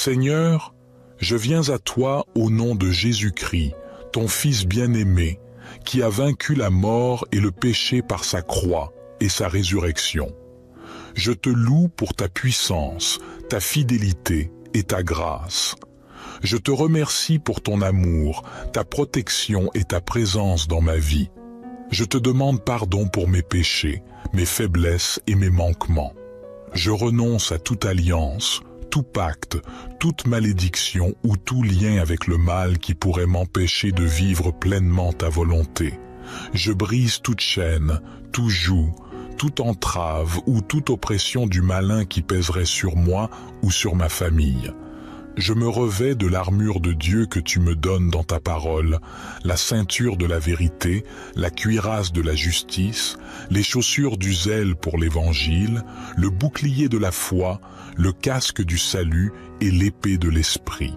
Seigneur, je viens à toi au nom de Jésus-Christ, ton Fils bien-aimé, qui a vaincu la mort et le péché par sa croix et sa résurrection. Je te loue pour ta puissance, ta fidélité et ta grâce. Je te remercie pour ton amour, ta protection et ta présence dans ma vie. Je te demande pardon pour mes péchés, mes faiblesses et mes manquements. Je renonce à toute alliance, tout pacte, toute malédiction ou tout lien avec le mal qui pourrait m'empêcher de vivre pleinement ta volonté. Je brise toute chaîne, tout joug, toute entrave ou toute oppression du malin qui pèserait sur moi ou sur ma famille. Je me revêts de l'armure de Dieu que tu me donnes dans ta parole, la ceinture de la vérité, la cuirasse de la justice, les chaussures du zèle pour l'évangile, le bouclier de la foi, le casque du salut et l'épée de l'esprit.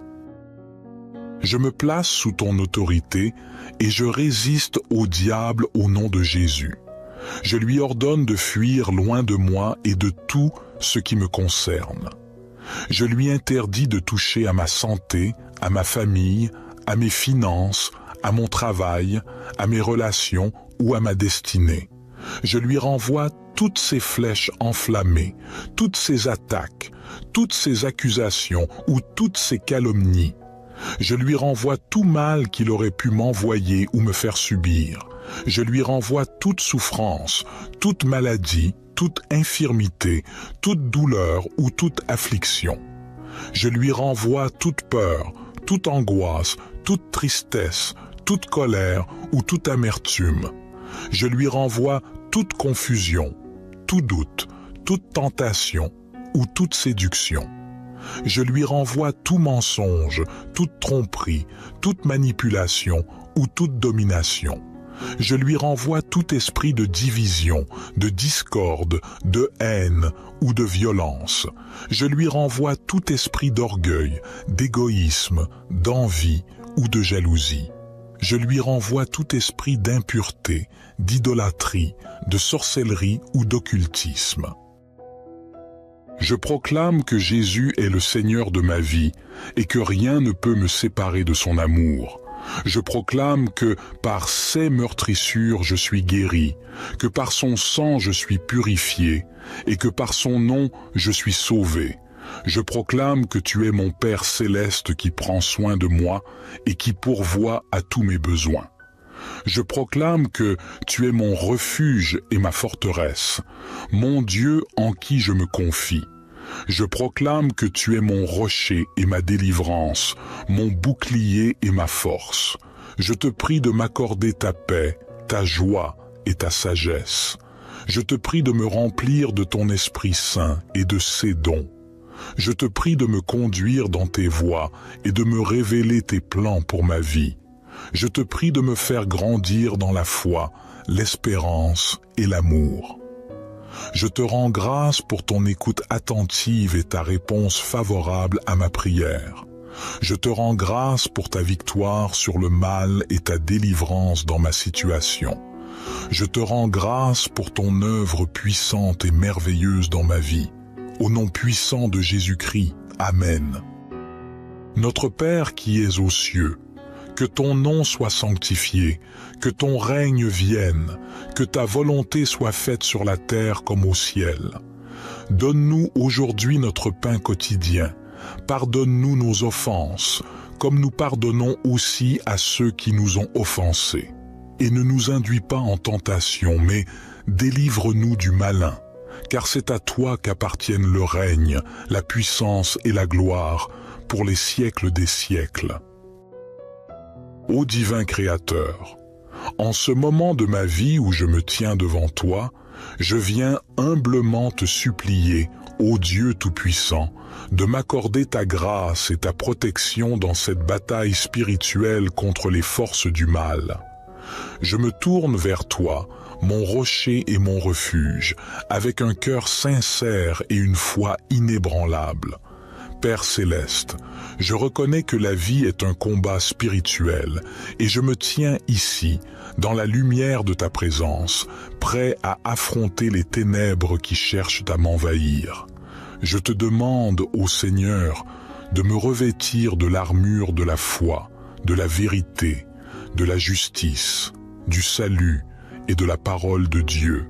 Je me place sous ton autorité et je résiste au diable au nom de Jésus. Je lui ordonne de fuir loin de moi et de tout ce qui me concerne. Je lui interdis de toucher à ma santé, à ma famille, à mes finances, à mon travail, à mes relations ou à ma destinée. Je lui renvoie toutes ces flèches enflammées, toutes ces attaques, toutes ces accusations ou toutes ces calomnies. Je lui renvoie tout mal qu'il aurait pu m'envoyer ou me faire subir. Je lui renvoie toute souffrance, toute maladie, toute infirmité, toute douleur ou toute affliction. Je lui renvoie toute peur, toute angoisse, toute tristesse, toute colère ou toute amertume. Je lui renvoie toute confusion, tout doute, toute tentation ou toute séduction. Je lui renvoie tout mensonge, toute tromperie, toute manipulation ou toute domination. Je lui renvoie tout esprit de division, de discorde, de haine ou de violence. Je lui renvoie tout esprit d'orgueil, d'égoïsme, d'envie ou de jalousie. Je lui renvoie tout esprit d'impureté, d'idolâtrie, de sorcellerie ou d'occultisme. Je proclame que Jésus est le Seigneur de ma vie et que rien ne peut me séparer de son amour. Je proclame que par ses meurtrissures je suis guéri, que par son sang je suis purifié, et que par son nom je suis sauvé. Je proclame que tu es mon Père céleste qui prend soin de moi et qui pourvoit à tous mes besoins. Je proclame que tu es mon refuge et ma forteresse, mon Dieu en qui je me confie. Je proclame que tu es mon rocher et ma délivrance, mon bouclier et ma force. Je te prie de m'accorder ta paix, ta joie et ta sagesse. Je te prie de me remplir de ton Esprit Saint et de ses dons. Je te prie de me conduire dans tes voies et de me révéler tes plans pour ma vie. Je te prie de me faire grandir dans la foi, l'espérance et l'amour. Je te rends grâce pour ton écoute attentive et ta réponse favorable à ma prière. Je te rends grâce pour ta victoire sur le mal et ta délivrance dans ma situation. Je te rends grâce pour ton œuvre puissante et merveilleuse dans ma vie. Au nom puissant de Jésus-Christ, Amen. Notre Père qui es aux cieux, que ton nom soit sanctifié, que ton règne vienne, que ta volonté soit faite sur la terre comme au ciel. Donne-nous aujourd'hui notre pain quotidien. Pardonne-nous nos offenses, comme nous pardonnons aussi à ceux qui nous ont offensés. Et ne nous induis pas en tentation, mais délivre-nous du malin, car c'est à toi qu'appartiennent le règne, la puissance et la gloire, pour les siècles des siècles. Ô divin Créateur, en ce moment de ma vie où je me tiens devant toi, je viens humblement te supplier, ô Dieu Tout-Puissant, de m'accorder ta grâce et ta protection dans cette bataille spirituelle contre les forces du mal. Je me tourne vers toi, mon rocher et mon refuge, avec un cœur sincère et une foi inébranlable. Père céleste, je reconnais que la vie est un combat spirituel et je me tiens ici, dans la lumière de ta présence, prêt à affronter les ténèbres qui cherchent à m'envahir. Je te demande, ô Seigneur, de me revêtir de l'armure de la foi, de la vérité, de la justice, du salut et de la parole de Dieu.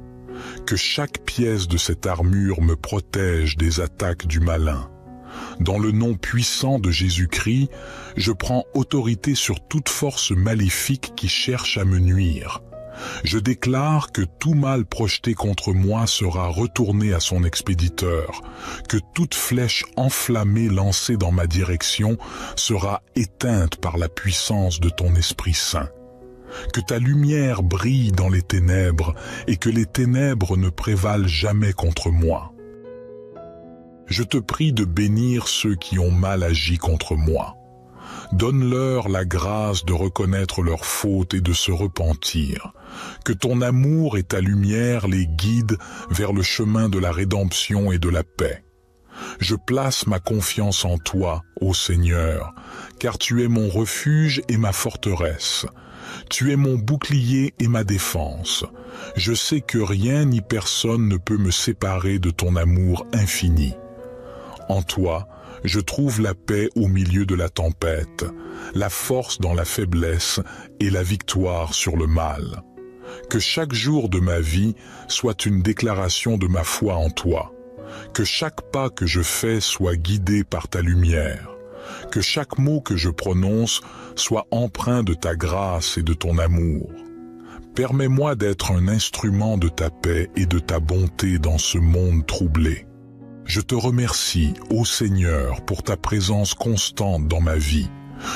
Que chaque pièce de cette armure me protège des attaques du malin. Dans le nom puissant de Jésus-Christ, je prends autorité sur toute force maléfique qui cherche à me nuire. Je déclare que tout mal projeté contre moi sera retourné à son expéditeur, que toute flèche enflammée lancée dans ma direction sera éteinte par la puissance de ton Esprit Saint. Que ta lumière brille dans les ténèbres et que les ténèbres ne prévalent jamais contre moi. Je te prie de bénir ceux qui ont mal agi contre moi. Donne-leur la grâce de reconnaître leurs fautes et de se repentir. Que ton amour et ta lumière les guident vers le chemin de la rédemption et de la paix. Je place ma confiance en toi, ô Seigneur, car tu es mon refuge et ma forteresse. Tu es mon bouclier et ma défense. Je sais que rien ni personne ne peut me séparer de ton amour infini. En toi, je trouve la paix au milieu de la tempête, la force dans la faiblesse et la victoire sur le mal. Que chaque jour de ma vie soit une déclaration de ma foi en toi. Que chaque pas que je fais soit guidé par ta lumière. Que chaque mot que je prononce soit empreint de ta grâce et de ton amour. Permets-moi d'être un instrument de ta paix et de ta bonté dans ce monde troublé. Je te remercie, ô Seigneur, pour ta présence constante dans ma vie.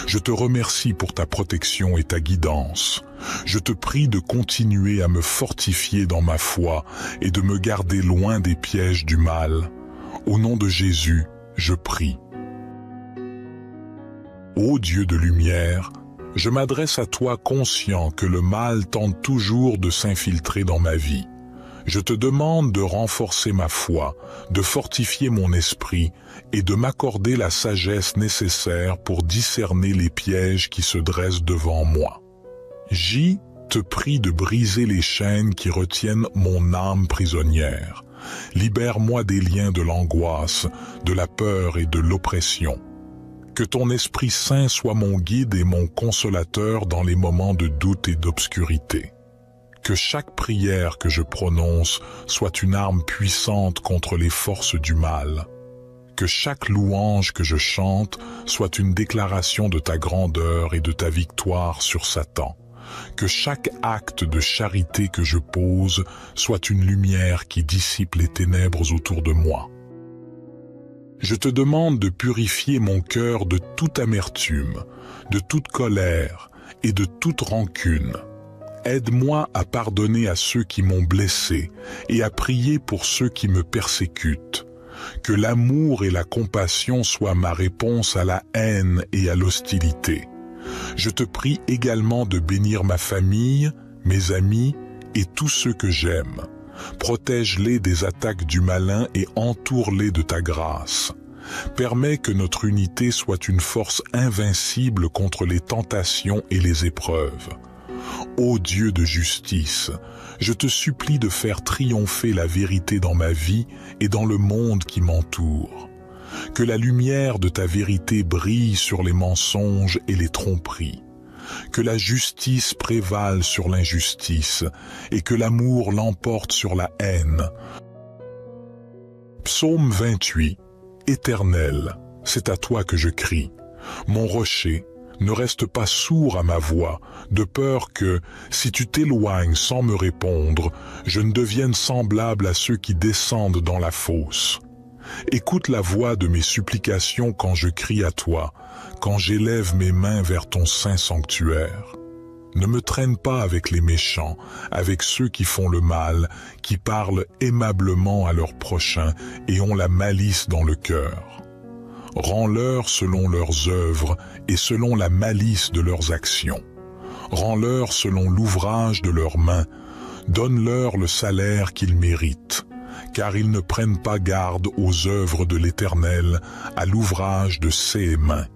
Je te remercie pour ta protection et ta guidance. Je te prie de continuer à me fortifier dans ma foi et de me garder loin des pièges du mal. Au nom de Jésus, je prie. Ô Dieu de lumière, je m'adresse à toi conscient que le mal tente toujours de s'infiltrer dans ma vie. Je te demande de renforcer ma foi, de fortifier mon esprit et de m'accorder la sagesse nécessaire pour discerner les pièges qui se dressent devant moi. J te prie de briser les chaînes qui retiennent mon âme prisonnière. Libère-moi des liens de l'angoisse, de la peur et de l'oppression. Que ton Esprit Saint soit mon guide et mon consolateur dans les moments de doute et d'obscurité. Que chaque prière que je prononce soit une arme puissante contre les forces du mal. Que chaque louange que je chante soit une déclaration de ta grandeur et de ta victoire sur Satan. Que chaque acte de charité que je pose soit une lumière qui dissipe les ténèbres autour de moi. Je te demande de purifier mon cœur de toute amertume, de toute colère et de toute rancune. Aide-moi à pardonner à ceux qui m'ont blessé et à prier pour ceux qui me persécutent. Que l'amour et la compassion soient ma réponse à la haine et à l'hostilité. Je te prie également de bénir ma famille, mes amis et tous ceux que j'aime. Protège-les des attaques du malin et entoure-les de ta grâce. Permets que notre unité soit une force invincible contre les tentations et les épreuves. Ô Dieu de justice, je te supplie de faire triompher la vérité dans ma vie et dans le monde qui m'entoure. Que la lumière de ta vérité brille sur les mensonges et les tromperies. Que la justice prévale sur l'injustice et que l'amour l'emporte sur la haine. Psaume 28. Éternel, c'est à toi que je crie. Mon rocher, ne reste pas sourd à ma voix, de peur que, si tu t'éloignes sans me répondre, je ne devienne semblable à ceux qui descendent dans la fosse. Écoute la voix de mes supplications quand je crie à toi, quand j'élève mes mains vers ton saint sanctuaire. Ne me traîne pas avec les méchants, avec ceux qui font le mal, qui parlent aimablement à leurs prochains et ont la malice dans le cœur. Rends-leur selon leurs œuvres et selon la malice de leurs actions. Rends-leur selon l'ouvrage de leurs mains. Donne-leur le salaire qu'ils méritent, car ils ne prennent pas garde aux œuvres de l'Éternel, à l'ouvrage de ses mains.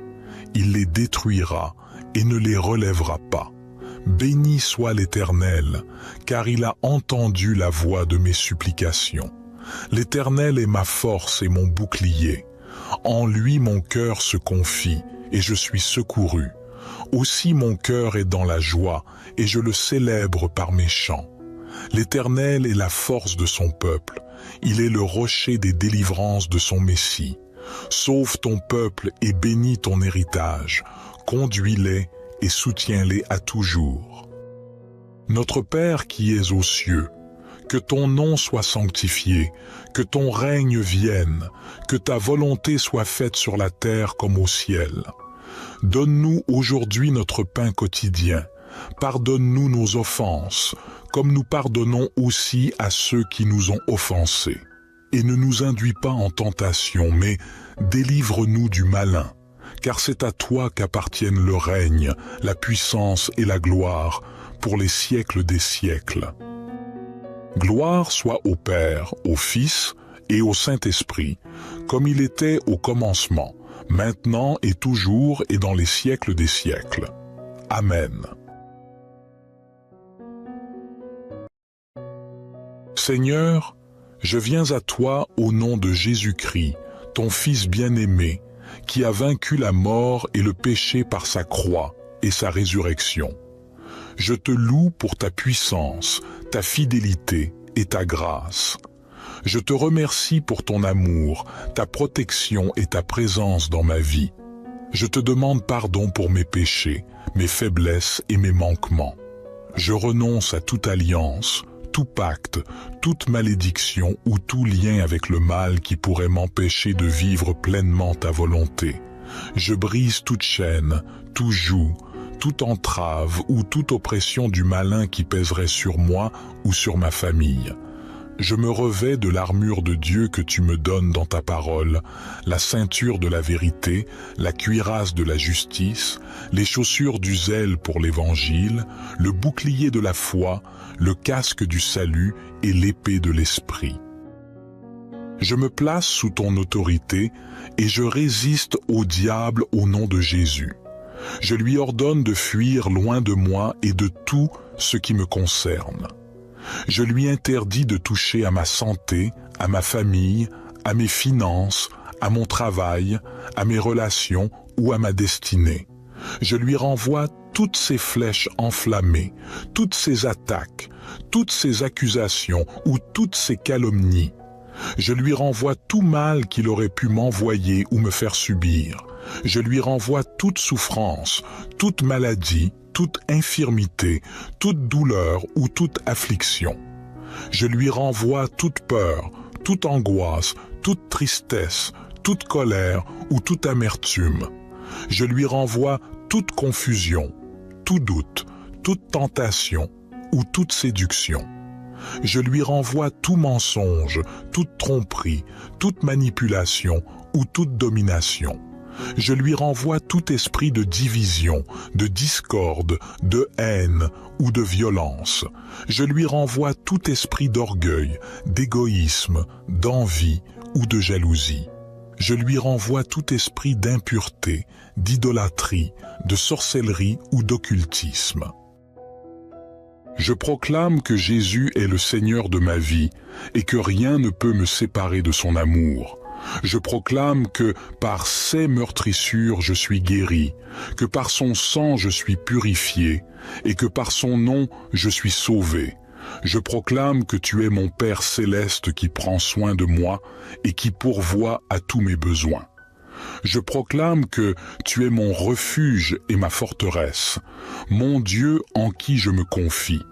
Il les détruira et ne les relèvera pas. Béni soit l'Éternel, car il a entendu la voix de mes supplications. L'Éternel est ma force et mon bouclier. En lui mon cœur se confie, et je suis secouru. Aussi mon cœur est dans la joie, et je le célèbre par mes chants. L'Éternel est la force de son peuple, il est le rocher des délivrances de son Messie. Sauve ton peuple et bénis ton héritage, conduis-les et soutiens-les à toujours. Notre Père qui es aux cieux, que ton nom soit sanctifié, que ton règne vienne, que ta volonté soit faite sur la terre comme au ciel. Donne-nous aujourd'hui notre pain quotidien. Pardonne-nous nos offenses, comme nous pardonnons aussi à ceux qui nous ont offensés. Et ne nous induis pas en tentation, mais délivre-nous du malin, car c'est à toi qu'appartiennent le règne, la puissance et la gloire, pour les siècles des siècles. Gloire soit au Père, au Fils et au Saint-Esprit, comme il était au commencement, maintenant et toujours et dans les siècles des siècles. Amen. Seigneur, je viens à toi au nom de Jésus-Christ, ton Fils bien-aimé, qui a vaincu la mort et le péché par sa croix et sa résurrection. Je te loue pour ta puissance, ta fidélité et ta grâce. Je te remercie pour ton amour, ta protection et ta présence dans ma vie. Je te demande pardon pour mes péchés, mes faiblesses et mes manquements. Je renonce à toute alliance, tout pacte, toute malédiction ou tout lien avec le mal qui pourrait m'empêcher de vivre pleinement ta volonté. Je brise toute chaîne, tout joug, toute entrave ou toute oppression du malin qui pèserait sur moi ou sur ma famille. Je me revêts de l'armure de Dieu que tu me donnes dans ta parole, la ceinture de la vérité, la cuirasse de la justice, les chaussures du zèle pour l'évangile, le bouclier de la foi, le casque du salut et l'épée de l'esprit. Je me place sous ton autorité et je résiste au diable au nom de Jésus. Je lui ordonne de fuir loin de moi et de tout ce qui me concerne. Je lui interdis de toucher à ma santé, à ma famille, à mes finances, à mon travail, à mes relations ou à ma destinée. Je lui renvoie toutes ces flèches enflammées, toutes ces attaques, toutes ces accusations ou toutes ces calomnies. Je lui renvoie tout mal qu'il aurait pu m'envoyer ou me faire subir. Je lui renvoie toute souffrance, toute maladie, toute infirmité, toute douleur ou toute affliction. Je lui renvoie toute peur, toute angoisse, toute tristesse, toute colère ou toute amertume. Je lui renvoie toute confusion, tout doute, toute tentation ou toute séduction. Je lui renvoie tout mensonge, toute tromperie, toute manipulation ou toute domination. Je lui renvoie tout esprit de division, de discorde, de haine ou de violence. Je lui renvoie tout esprit d'orgueil, d'égoïsme, d'envie ou de jalousie. Je lui renvoie tout esprit d'impureté, d'idolâtrie, de sorcellerie ou d'occultisme. Je proclame que Jésus est le Seigneur de ma vie et que rien ne peut me séparer de son amour. Je proclame que par ses meurtrissures je suis guéri, que par son sang je suis purifié et que par son nom je suis sauvé. Je proclame que tu es mon Père céleste qui prend soin de moi et qui pourvoit à tous mes besoins. Je proclame que tu es mon refuge et ma forteresse, mon Dieu en qui je me confie.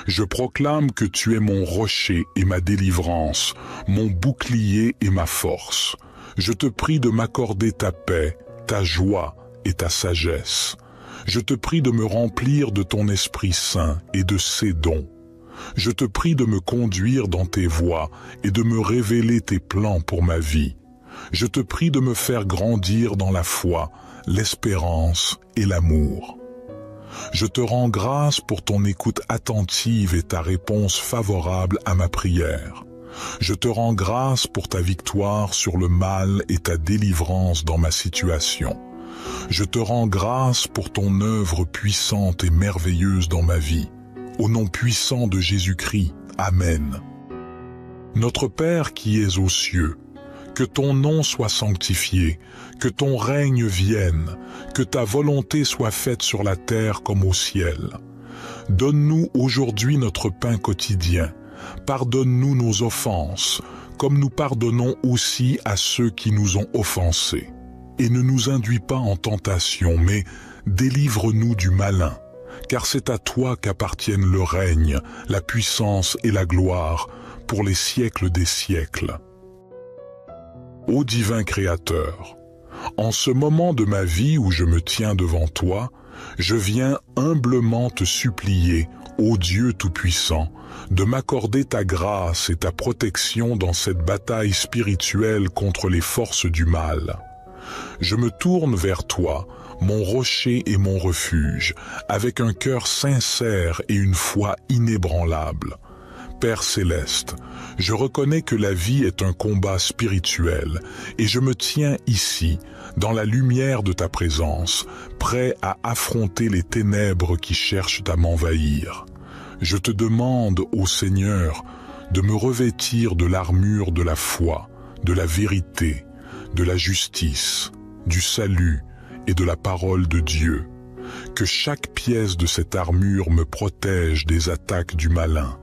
Je proclame que tu es mon rocher et ma délivrance, mon bouclier et ma force. Je te prie de m'accorder ta paix, ta joie et ta sagesse. Je te prie de me remplir de ton Esprit Saint et de ses dons. Je te prie de me conduire dans tes voies et de me révéler tes plans pour ma vie. Je te prie de me faire grandir dans la foi, l'espérance et l'amour. Je te rends grâce pour ton écoute attentive et ta réponse favorable à ma prière. Je te rends grâce pour ta victoire sur le mal et ta délivrance dans ma situation. Je te rends grâce pour ton œuvre puissante et merveilleuse dans ma vie. Au nom puissant de Jésus-Christ, Amen. Notre Père qui es aux cieux, Que ton nom soit sanctifié, que ton règne vienne, que ta volonté soit faite sur la terre comme au ciel. Donne-nous aujourd'hui notre pain quotidien. Pardonne-nous nos offenses, comme nous pardonnons aussi à ceux qui nous ont offensés. Et ne nous induis pas en tentation, mais délivre-nous du malin, car c'est à toi qu'appartiennent le règne, la puissance et la gloire, pour les siècles des siècles. Ô divin Créateur, en ce moment de ma vie où je me tiens devant toi, je viens humblement te supplier, ô Dieu Tout-Puissant, de m'accorder ta grâce et ta protection dans cette bataille spirituelle contre les forces du mal. Je me tourne vers toi, mon rocher et mon refuge, avec un cœur sincère et une foi inébranlable. Père céleste, je reconnais que la vie est un combat spirituel et je me tiens ici, dans la lumière de ta présence, prêt à affronter les ténèbres qui cherchent à m'envahir. Je te demande, ô Seigneur, de me revêtir de l'armure de la foi, de la vérité, de la justice, du salut et de la parole de Dieu. Que chaque pièce de cette armure me protège des attaques du malin.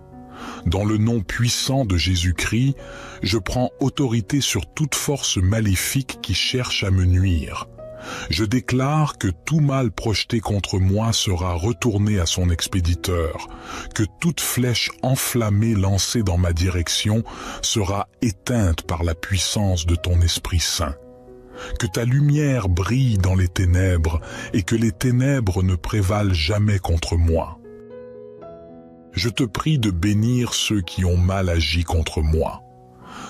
Dans le nom puissant de Jésus-Christ, je prends autorité sur toute force maléfique qui cherche à me nuire. Je déclare que tout mal projeté contre moi sera retourné à son expéditeur, que toute flèche enflammée lancée dans ma direction sera éteinte par la puissance de ton Esprit Saint. Que ta lumière brille dans les ténèbres et que les ténèbres ne prévalent jamais contre moi. Je te prie de bénir ceux qui ont mal agi contre moi.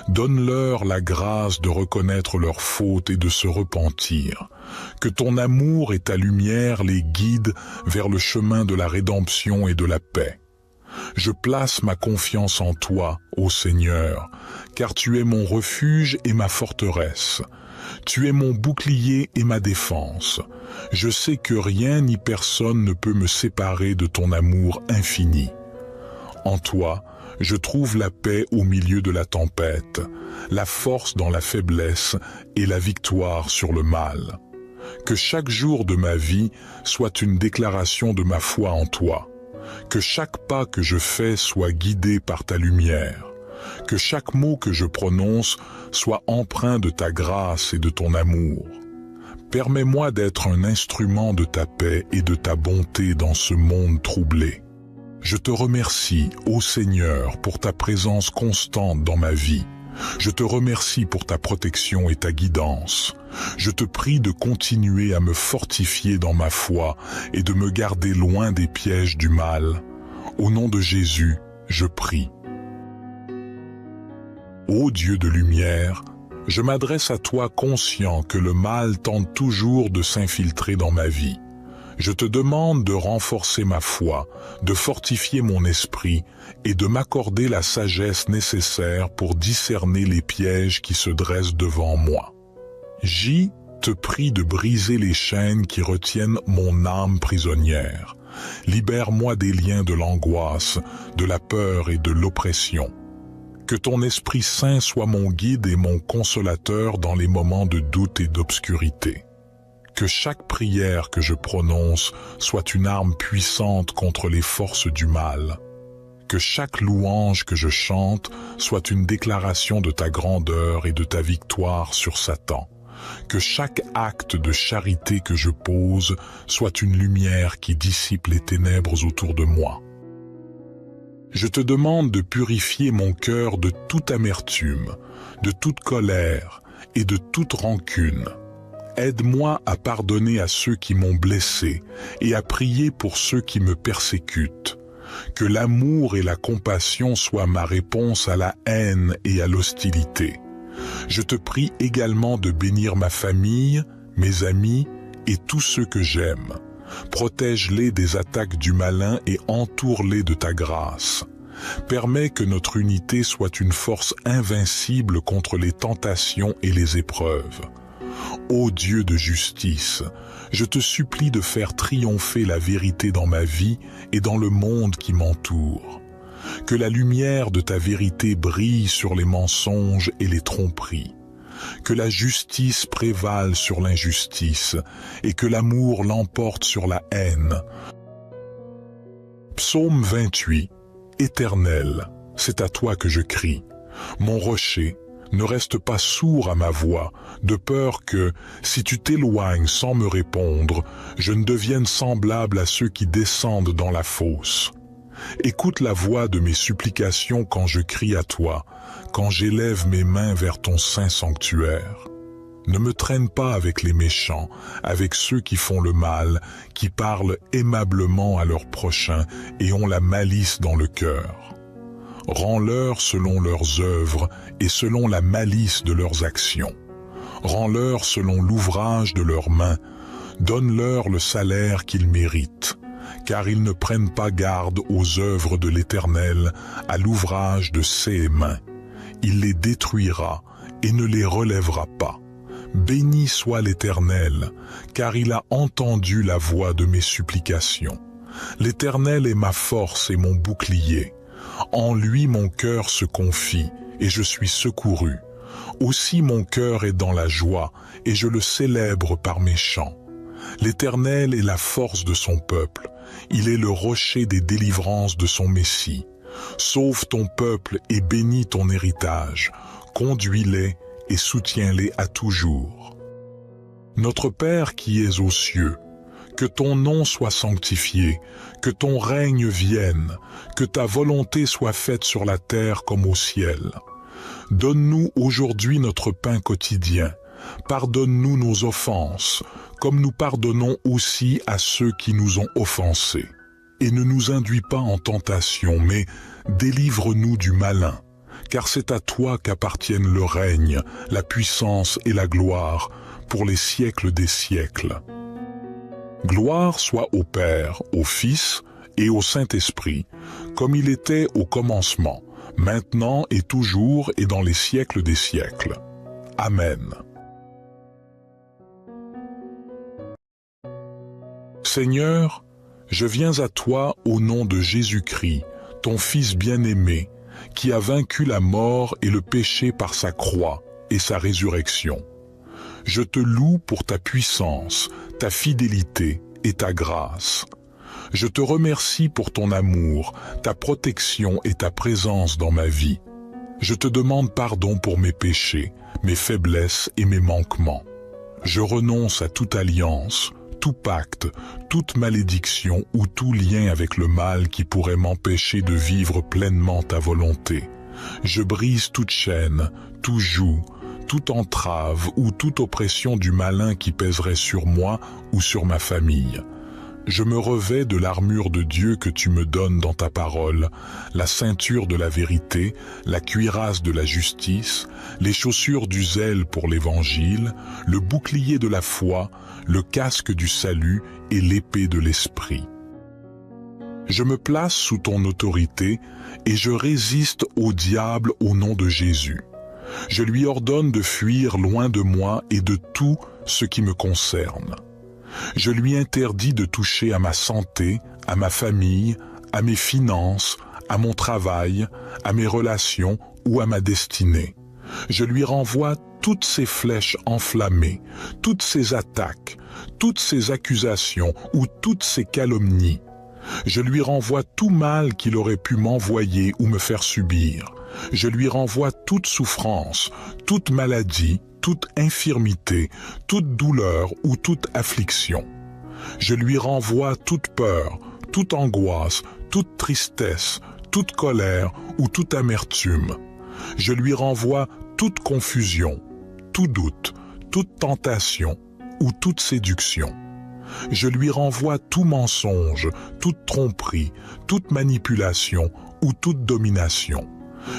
Donne-leur la grâce de reconnaître leurs fautes et de se repentir. Que ton amour et ta lumière les guident vers le chemin de la rédemption et de la paix. Je place ma confiance en toi, ô Seigneur, car tu es mon refuge et ma forteresse. Tu es mon bouclier et ma défense. Je sais que rien ni personne ne peut me séparer de ton amour infini. En toi, je trouve la paix au milieu de la tempête, la force dans la faiblesse et la victoire sur le mal. Que chaque jour de ma vie soit une déclaration de ma foi en toi. Que chaque pas que je fais soit guidé par ta lumière. Que chaque mot que je prononce soit empreint de ta grâce et de ton amour. Permets-moi d'être un instrument de ta paix et de ta bonté dans ce monde troublé. Je te remercie, ô Seigneur, pour ta présence constante dans ma vie. Je te remercie pour ta protection et ta guidance. Je te prie de continuer à me fortifier dans ma foi et de me garder loin des pièges du mal. Au nom de Jésus, je prie. Ô Dieu de lumière, je m'adresse à toi conscient que le mal tente toujours de s'infiltrer dans ma vie. Je te demande de renforcer ma foi, de fortifier mon esprit et de m'accorder la sagesse nécessaire pour discerner les pièges qui se dressent devant moi. J te prie de briser les chaînes qui retiennent mon âme prisonnière. Libère-moi des liens de l'angoisse, de la peur et de l'oppression. Que ton Esprit Saint soit mon guide et mon consolateur dans les moments de doute et d'obscurité. Que chaque prière que je prononce soit une arme puissante contre les forces du mal. Que chaque louange que je chante soit une déclaration de ta grandeur et de ta victoire sur Satan. Que chaque acte de charité que je pose soit une lumière qui dissipe les ténèbres autour de moi. Je te demande de purifier mon cœur de toute amertume, de toute colère et de toute rancune. Aide-moi à pardonner à ceux qui m'ont blessé et à prier pour ceux qui me persécutent. Que l'amour et la compassion soient ma réponse à la haine et à l'hostilité. Je te prie également de bénir ma famille, mes amis et tous ceux que j'aime. Protège-les des attaques du malin et entoure-les de ta grâce. Permets que notre unité soit une force invincible contre les tentations et les épreuves. Ô Dieu de justice, je te supplie de faire triompher la vérité dans ma vie et dans le monde qui m'entoure. Que la lumière de ta vérité brille sur les mensonges et les tromperies. que la justice prévale sur l'injustice et que l'amour l'emporte sur la haine. Psaume 28. Éternel, c'est à toi que je crie. Mon rocher, ne reste pas sourd à ma voix, de peur que, si tu t'éloignes sans me répondre, je ne devienne semblable à ceux qui descendent dans la fosse. Écoute la voix de mes supplications quand je crie à toi, quand j'élève mes mains vers ton saint sanctuaire. Ne me traîne pas avec les méchants, avec ceux qui font le mal, qui parlent aimablement à leurs prochains et ont la malice dans le cœur. Rends-leur selon leurs œuvres et selon la malice de leurs actions. Rends-leur selon l'ouvrage de leurs mains. Donne-leur le salaire qu'ils méritent, car ils ne prennent pas garde aux œuvres de l'Éternel, à l'ouvrage de ses mains. Il les détruira et ne les relèvera pas. Béni soit l'Éternel, car il a entendu la voix de mes supplications. L'Éternel est ma force et mon bouclier. En lui mon cœur se confie, et je suis secouru. Aussi mon cœur est dans la joie, et je le célèbre par mes chants. L'Éternel est la force de son peuple, il est le rocher des délivrances de son Messie. Sauve ton peuple et bénis ton héritage, conduis-les et soutiens-les à toujours. Notre Père qui es aux cieux, que ton nom soit sanctifié, que ton règne vienne, que ta volonté soit faite sur la terre comme au ciel. Donne-nous aujourd'hui notre pain quotidien. Pardonne-nous nos offenses, comme nous pardonnons aussi à ceux qui nous ont offensés. Et ne nous induis pas en tentation, mais délivre-nous du malin, car c'est à toi qu'appartiennent le règne, la puissance et la gloire, pour les siècles des siècles. Gloire soit au Père, au Fils et au Saint-Esprit, comme il était au commencement, maintenant et toujours et dans les siècles des siècles. Amen. Seigneur, je viens à toi au nom de Jésus-Christ, ton Fils bien-aimé, qui a vaincu la mort et le péché par sa croix et sa résurrection. Je te loue pour ta puissance, ta fidélité et ta grâce. Je te remercie pour ton amour, ta protection et ta présence dans ma vie. Je te demande pardon pour mes péchés, mes faiblesses et mes manquements. Je renonce à toute alliance, tout pacte, toute malédiction ou tout lien avec le mal qui pourrait m'empêcher de vivre pleinement ta volonté. Je brise toute chaîne, tout joug, toute entrave ou toute oppression du malin qui pèserait sur moi ou sur ma famille. Je me revêts de l'armure de Dieu que tu me donnes dans ta parole, la ceinture de la vérité, la cuirasse de la justice, les chaussures du zèle pour l'évangile, le bouclier de la foi, le casque du salut et l'épée de l'esprit. Je me place sous ton autorité et je résiste au diable au nom de Jésus. Je lui ordonne de fuir loin de moi et de tout ce qui me concerne. Je lui interdis de toucher à ma santé, à ma famille, à mes finances, à mon travail, à mes relations ou à ma destinée. Je lui renvoie toutes ces flèches enflammées, toutes ces attaques, toutes ces accusations ou toutes ces calomnies. Je lui renvoie tout mal qu'il aurait pu m'envoyer ou me faire subir. Je lui renvoie toute souffrance, toute maladie, toute infirmité, toute douleur ou toute affliction. Je lui renvoie toute peur, toute angoisse, toute tristesse, toute colère ou toute amertume. Je lui renvoie toute confusion, tout doute, toute tentation ou toute séduction. Je lui renvoie tout mensonge, toute tromperie, toute manipulation ou toute domination.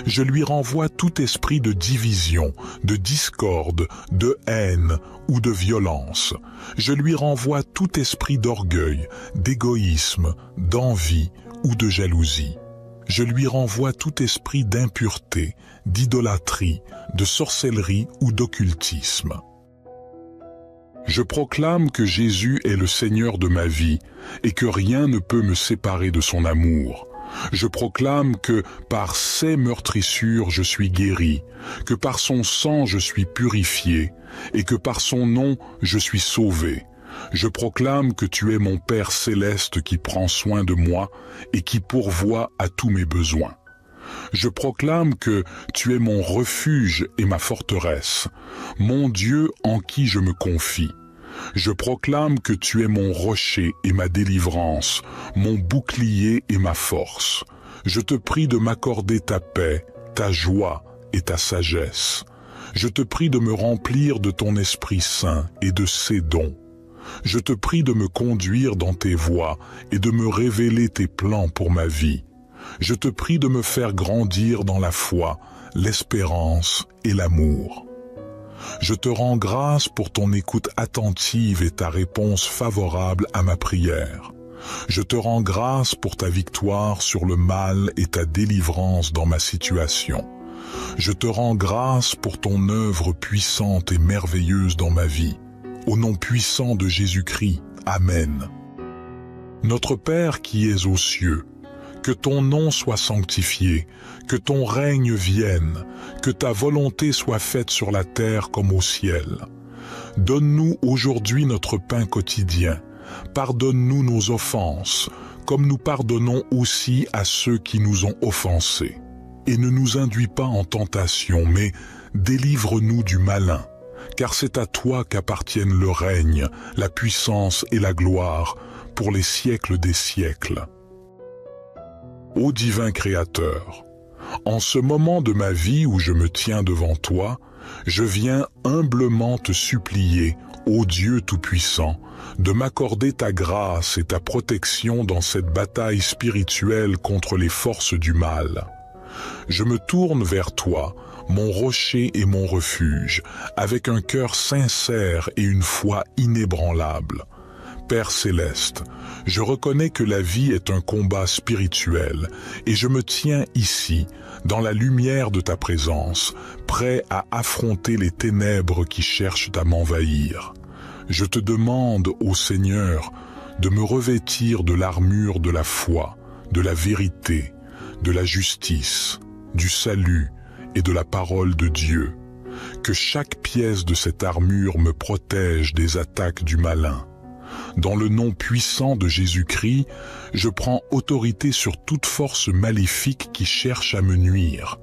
Je lui renvoie tout esprit de division, de discorde, de haine ou de violence. Je lui renvoie tout esprit d'orgueil, d'égoïsme, d'envie ou de jalousie. Je lui renvoie tout esprit d'impureté, d'idolâtrie, de sorcellerie ou d'occultisme. Je proclame que Jésus est le Seigneur de ma vie et que rien ne peut me séparer de son amour. Je proclame que par ses meurtrissures je suis guéri, que par son sang je suis purifié, et que par son nom je suis sauvé. Je proclame que tu es mon Père céleste qui prend soin de moi et qui pourvoit à tous mes besoins. Je proclame que tu es mon refuge et ma forteresse, mon Dieu en qui je me confie. Je proclame que tu es mon rocher et ma délivrance, mon bouclier et ma force. Je te prie de m'accorder ta paix, ta joie et ta sagesse. Je te prie de me remplir de ton Esprit Saint et de ses dons. Je te prie de me conduire dans tes voies et de me révéler tes plans pour ma vie. Je te prie de me faire grandir dans la foi, l'espérance et l'amour. Je te rends grâce pour ton écoute attentive et ta réponse favorable à ma prière. Je te rends grâce pour ta victoire sur le mal et ta délivrance dans ma situation. Je te rends grâce pour ton œuvre puissante et merveilleuse dans ma vie. Au nom puissant de Jésus-Christ, Amen. Notre Père qui es aux cieux, que ton nom soit sanctifié, que ton règne vienne, que ta volonté soit faite sur la terre comme au ciel. Donne-nous aujourd'hui notre pain quotidien. Pardonne-nous nos offenses, comme nous pardonnons aussi à ceux qui nous ont offensés. Et ne nous induis pas en tentation, mais délivre-nous du malin, car c'est à toi qu'appartiennent le règne, la puissance et la gloire, pour les siècles des siècles. Ô divin Créateur, en ce moment de ma vie où je me tiens devant toi, je viens humblement te supplier, ô Dieu Tout-Puissant, de m'accorder ta grâce et ta protection dans cette bataille spirituelle contre les forces du mal. Je me tourne vers toi, mon rocher et mon refuge, avec un cœur sincère et une foi inébranlable. Père céleste, je reconnais que la vie est un combat spirituel et je me tiens ici, dans la lumière de ta présence, prêt à affronter les ténèbres qui cherchent à m'envahir. Je te demande, ô Seigneur, de me revêtir de l'armure de la foi, de la vérité, de la justice, du salut et de la parole de Dieu. Que chaque pièce de cette armure me protège des attaques du malin. Dans le nom puissant de Jésus-Christ, je prends autorité sur toute force maléfique qui cherche à me nuire.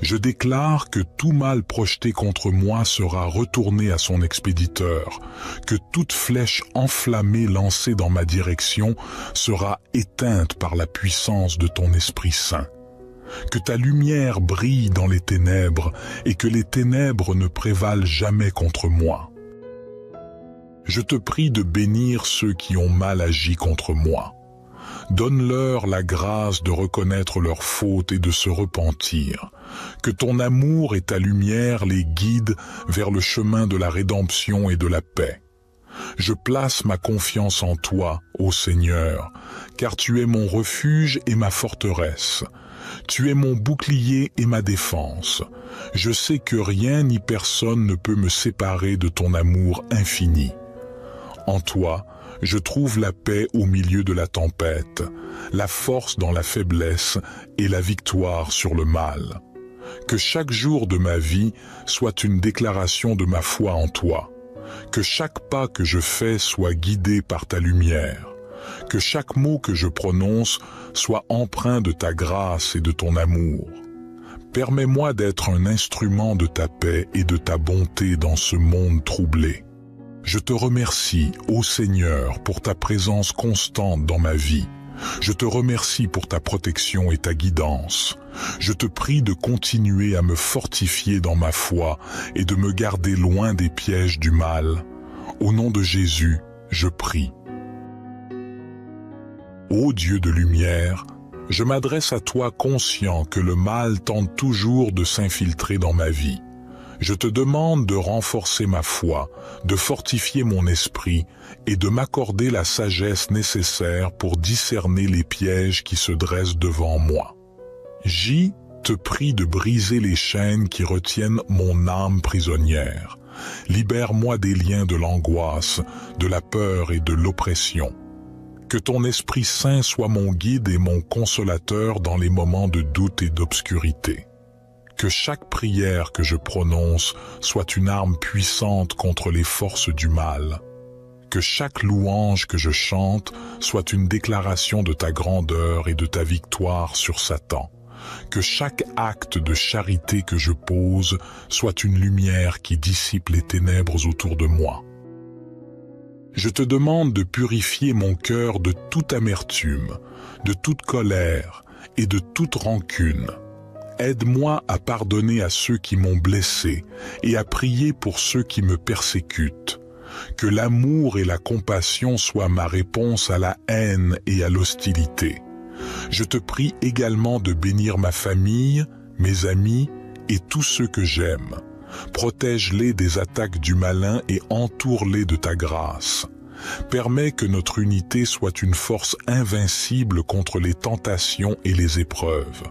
Je déclare que tout mal projeté contre moi sera retourné à son expéditeur, que toute flèche enflammée lancée dans ma direction sera éteinte par la puissance de ton Esprit Saint. Que ta lumière brille dans les ténèbres et que les ténèbres ne prévalent jamais contre moi. Je te prie de bénir ceux qui ont mal agi contre moi. Donne-leur la grâce de reconnaître leurs fautes et de se repentir. Que ton amour et ta lumière les guident vers le chemin de la rédemption et de la paix. Je place ma confiance en toi, ô Seigneur, car tu es mon refuge et ma forteresse. Tu es mon bouclier et ma défense. Je sais que rien ni personne ne peut me séparer de ton amour infini. En toi, je trouve la paix au milieu de la tempête, la force dans la faiblesse et la victoire sur le mal. Que chaque jour de ma vie soit une déclaration de ma foi en toi. Que chaque pas que je fais soit guidé par ta lumière. Que chaque mot que je prononce soit empreint de ta grâce et de ton amour. Permets-moi d'être un instrument de ta paix et de ta bonté dans ce monde troublé. Je te remercie, ô Seigneur, pour ta présence constante dans ma vie. Je te remercie pour ta protection et ta guidance. Je te prie de continuer à me fortifier dans ma foi et de me garder loin des pièges du mal. Au nom de Jésus, je prie. Ô Dieu de lumière, je m'adresse à toi conscient que le mal tente toujours de s'infiltrer dans ma vie. Je te demande de renforcer ma foi, de fortifier mon esprit et de m'accorder la sagesse nécessaire pour discerner les pièges qui se dressent devant moi. J te prie de briser les chaînes qui retiennent mon âme prisonnière. Libère-moi des liens de l'angoisse, de la peur et de l'oppression. Que ton Esprit Saint soit mon guide et mon consolateur dans les moments de doute et d'obscurité. Que chaque prière que je prononce soit une arme puissante contre les forces du mal. Que chaque louange que je chante soit une déclaration de ta grandeur et de ta victoire sur Satan. Que chaque acte de charité que je pose soit une lumière qui dissipe les ténèbres autour de moi. Je te demande de purifier mon cœur de toute amertume, de toute colère et de toute rancune. Aide-moi à pardonner à ceux qui m'ont blessé et à prier pour ceux qui me persécutent. Que l'amour et la compassion soient ma réponse à la haine et à l'hostilité. Je te prie également de bénir ma famille, mes amis et tous ceux que j'aime. Protège-les des attaques du malin et entoure-les de ta grâce. Permets que notre unité soit une force invincible contre les tentations et les épreuves.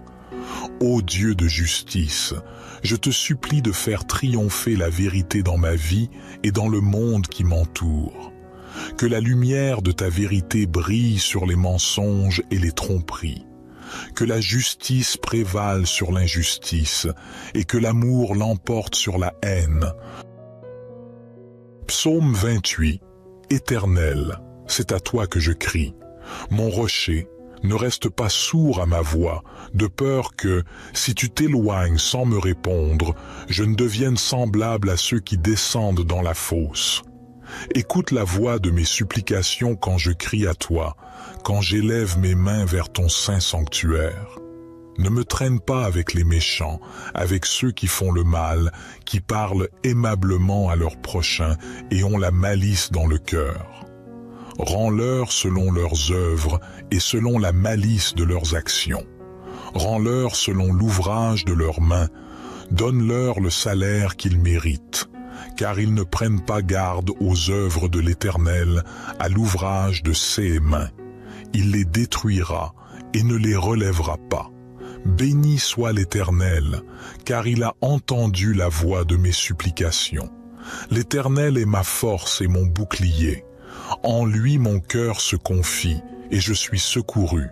Ô Dieu de justice, je te supplie de faire triompher la vérité dans ma vie et dans le monde qui m'entoure. Que la lumière de ta vérité brille sur les mensonges et les tromperies. Que la justice prévale sur l'injustice et que l'amour l'emporte sur la haine. Psaume 28. Éternel, c'est à toi que je crie. Mon rocher, ne reste pas sourd à ma voix, de peur que, si tu t'éloignes sans me répondre, je ne devienne semblable à ceux qui descendent dans la fosse. Écoute la voix de mes supplications quand je crie à toi, quand j'élève mes mains vers ton saint sanctuaire. Ne me traîne pas avec les méchants, avec ceux qui font le mal, qui parlent aimablement à leurs prochains et ont la malice dans le cœur. Rends-leur selon leurs œuvres et selon la malice de leurs actions. Rends-leur selon l'ouvrage de leurs mains. Donne-leur le salaire qu'ils méritent, car ils ne prennent pas garde aux œuvres de l'Éternel, à l'ouvrage de ses mains. Il les détruira et ne les relèvera pas. Béni soit l'Éternel, car il a entendu la voix de mes supplications. L'Éternel est ma force et mon bouclier. En lui mon cœur se confie, et je suis secouru.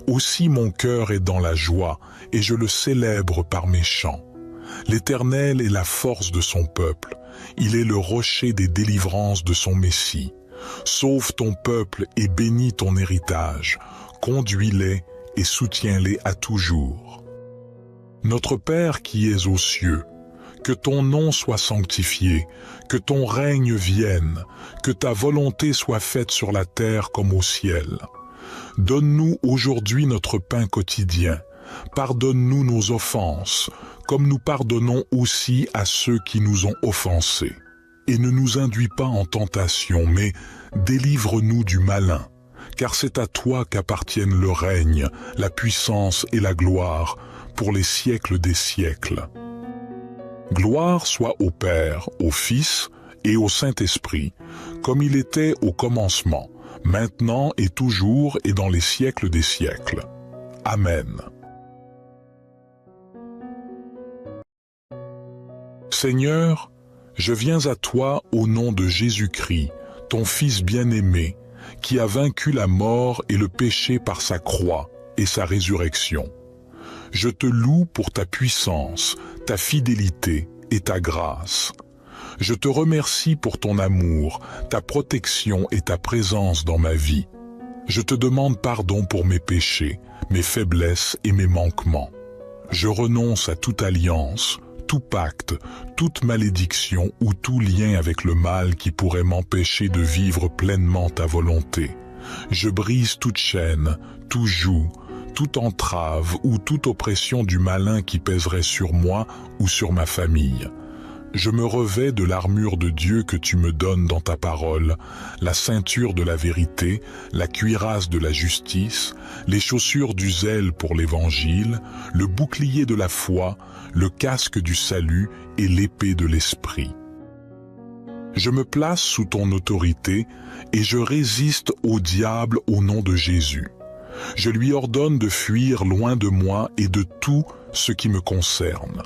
Aussi mon cœur est dans la joie, et je le célèbre par mes chants. L'Éternel est la force de son peuple. Il est le rocher des délivrances de son Messie. Sauve ton peuple et bénis ton héritage. Conduis-les et soutiens-les à toujours. Notre Père qui es aux cieux, que ton nom soit sanctifié, que ton règne vienne, que ta volonté soit faite sur la terre comme au ciel. Donne-nous aujourd'hui notre pain quotidien. Pardonne-nous nos offenses, comme nous pardonnons aussi à ceux qui nous ont offensés. Et ne nous induis pas en tentation, mais délivre-nous du malin, car c'est à toi qu'appartiennent le règne, la puissance et la gloire, pour les siècles des siècles. Gloire soit au Père, au Fils et au Saint-Esprit, comme il était au commencement, maintenant et toujours et dans les siècles des siècles. Amen. Seigneur, je viens à toi au nom de Jésus-Christ, ton Fils bien-aimé, qui a vaincu la mort et le péché par sa croix et sa résurrection. Je te loue pour ta puissance, ta fidélité et ta grâce. Je te remercie pour ton amour, ta protection et ta présence dans ma vie. Je te demande pardon pour mes péchés, mes faiblesses et mes manquements. Je renonce à toute alliance, tout pacte, toute malédiction ou tout lien avec le mal qui pourrait m'empêcher de vivre pleinement ta volonté. Je brise toute chaîne, tout joug, toute entrave ou toute oppression du malin qui pèserait sur moi ou sur ma famille. Je me revêts de l'armure de Dieu que tu me donnes dans ta parole, la ceinture de la vérité, la cuirasse de la justice, les chaussures du zèle pour l'évangile, le bouclier de la foi, le casque du salut et l'épée de l'esprit. Je me place sous ton autorité et je résiste au diable au nom de Jésus. Je lui ordonne de fuir loin de moi et de tout ce qui me concerne.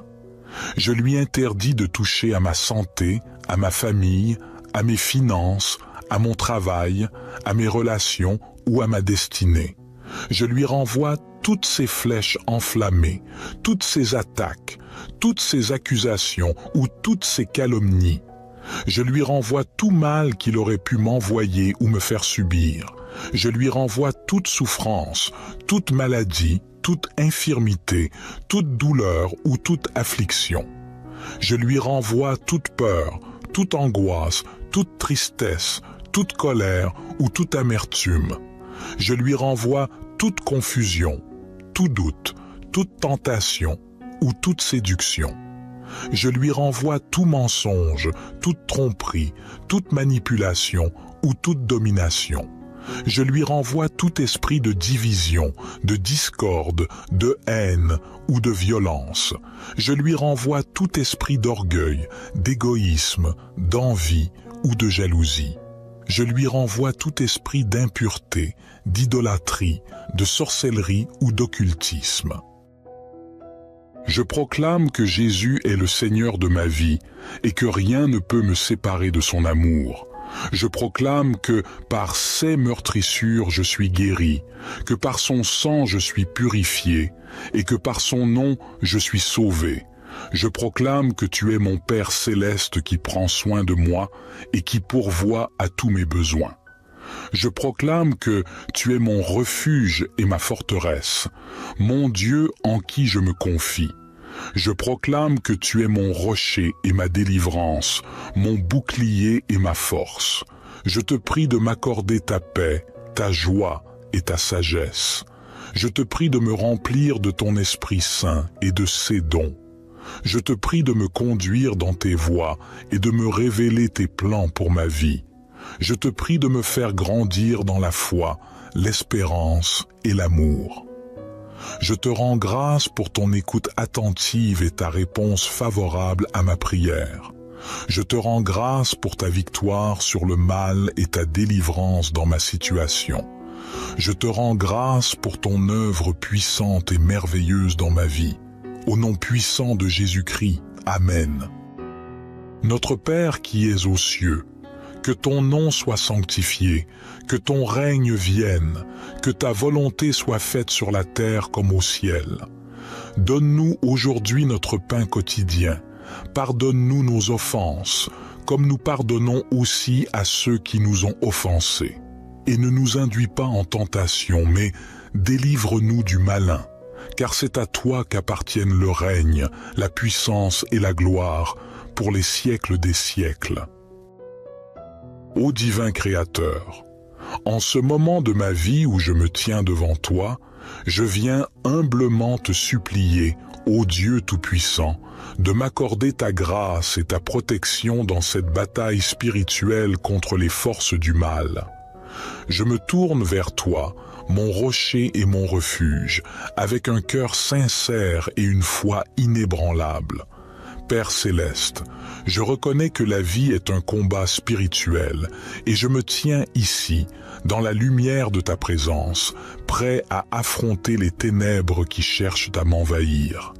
Je lui interdis de toucher à ma santé, à ma famille, à mes finances, à mon travail, à mes relations ou à ma destinée. Je lui renvoie toutes ces flèches enflammées, toutes ces attaques, toutes ces accusations ou toutes ces calomnies. Je lui renvoie tout mal qu'il aurait pu m'envoyer ou me faire subir. Je lui renvoie toute souffrance, toute maladie, toute infirmité, toute douleur ou toute affliction. Je lui renvoie toute peur, toute angoisse, toute tristesse, toute colère ou toute amertume. Je lui renvoie toute confusion, tout doute, toute tentation ou toute séduction. Je lui renvoie tout mensonge, toute tromperie, toute manipulation ou toute domination. Je lui renvoie tout esprit de division, de discorde, de haine ou de violence. Je lui renvoie tout esprit d'orgueil, d'égoïsme, d'envie ou de jalousie. Je lui renvoie tout esprit d'impureté, d'idolâtrie, de sorcellerie ou d'occultisme. Je proclame que Jésus est le Seigneur de ma vie et que rien ne peut me séparer de son amour. Je proclame que par ses meurtrissures je suis guéri, que par son sang je suis purifié et que par son nom je suis sauvé. Je proclame que tu es mon Père céleste qui prend soin de moi et qui pourvoit à tous mes besoins. Je proclame que tu es mon refuge et ma forteresse, mon Dieu en qui je me confie. Je proclame que tu es mon rocher et ma délivrance, mon bouclier et ma force. Je te prie de m'accorder ta paix, ta joie et ta sagesse. Je te prie de me remplir de ton Esprit Saint et de ses dons. Je te prie de me conduire dans tes voies et de me révéler tes plans pour ma vie. Je te prie de me faire grandir dans la foi, l'espérance et l'amour. Je te rends grâce pour ton écoute attentive et ta réponse favorable à ma prière. Je te rends grâce pour ta victoire sur le mal et ta délivrance dans ma situation. Je te rends grâce pour ton œuvre puissante et merveilleuse dans ma vie. Au nom puissant de Jésus-Christ, Amen. Notre Père qui es aux cieux, que ton nom soit sanctifié, que ton règne vienne, que ta volonté soit faite sur la terre comme au ciel. Donne-nous aujourd'hui notre pain quotidien. Pardonne-nous nos offenses, comme nous pardonnons aussi à ceux qui nous ont offensés. Et ne nous induis pas en tentation, mais délivre-nous du malin. Car c'est à toi qu'appartiennent le règne, la puissance et la gloire, pour les siècles des siècles. Ô divin Créateur, en ce moment de ma vie où je me tiens devant toi, je viens humblement te supplier, ô Dieu Tout-Puissant, de m'accorder ta grâce et ta protection dans cette bataille spirituelle contre les forces du mal. Je me tourne vers toi, mon rocher et mon refuge, avec un cœur sincère et une foi inébranlable. Père céleste, je reconnais que la vie est un combat spirituel et je me tiens ici, dans la lumière de ta présence, prêt à affronter les ténèbres qui cherchent à m'envahir.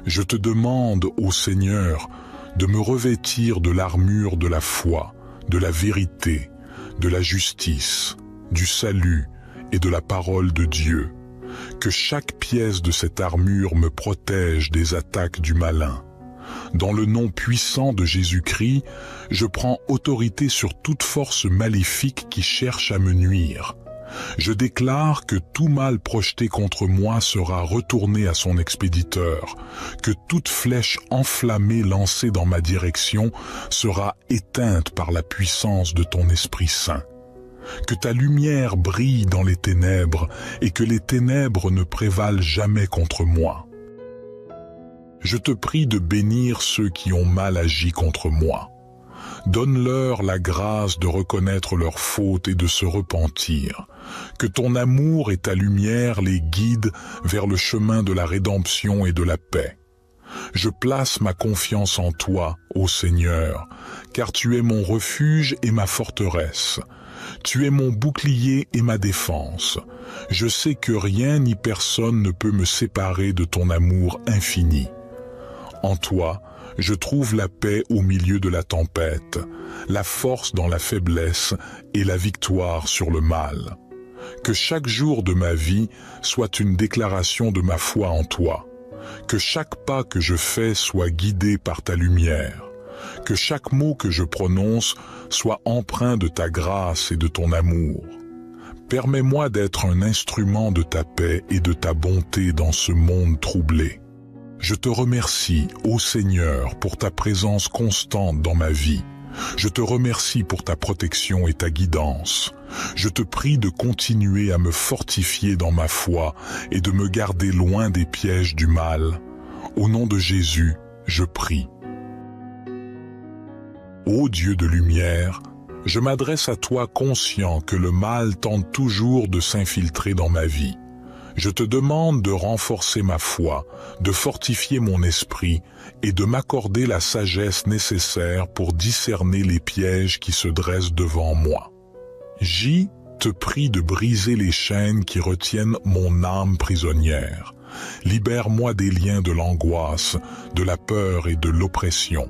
Je te demande, ô Seigneur, de me revêtir de l'armure de la foi, de la vérité, de la justice, du salut et de la parole de Dieu. Que chaque pièce de cette armure me protège des attaques du malin. Dans le nom puissant de Jésus-Christ, je prends autorité sur toute force maléfique qui cherche à me nuire. Je déclare que tout mal projeté contre moi sera retourné à son expéditeur, que toute flèche enflammée lancée dans ma direction sera éteinte par la puissance de ton Esprit Saint. Que ta lumière brille dans les ténèbres et que les ténèbres ne prévalent jamais contre moi. Je te prie de bénir ceux qui ont mal agi contre moi. Donne-leur la grâce de reconnaître leurs fautes et de se repentir. Que ton amour et ta lumière les guident vers le chemin de la rédemption et de la paix. Je place ma confiance en toi, ô Seigneur, car tu es mon refuge et ma forteresse. Tu es mon bouclier et ma défense. Je sais que rien ni personne ne peut me séparer de ton amour infini. En toi, je trouve la paix au milieu de la tempête, la force dans la faiblesse et la victoire sur le mal. Que chaque jour de ma vie soit une déclaration de ma foi en toi. Que chaque pas que je fais soit guidé par ta lumière. Que chaque mot que je prononce soit empreint de ta grâce et de ton amour. Permets-moi d'être un instrument de ta paix et de ta bonté dans ce monde troublé. Je te remercie, ô Seigneur, pour ta présence constante dans ma vie. Je te remercie pour ta protection et ta guidance. Je te prie de continuer à me fortifier dans ma foi et de me garder loin des pièges du mal. Au nom de Jésus, je prie. Ô Dieu de lumière, je m'adresse à toi conscient que le mal tente toujours de s'infiltrer dans ma vie. Je te demande de renforcer ma foi, de fortifier mon esprit et de m'accorder la sagesse nécessaire pour discerner les pièges qui se dressent devant moi. J te prie de briser les chaînes qui retiennent mon âme prisonnière. Libère-moi des liens de l'angoisse, de la peur et de l'oppression.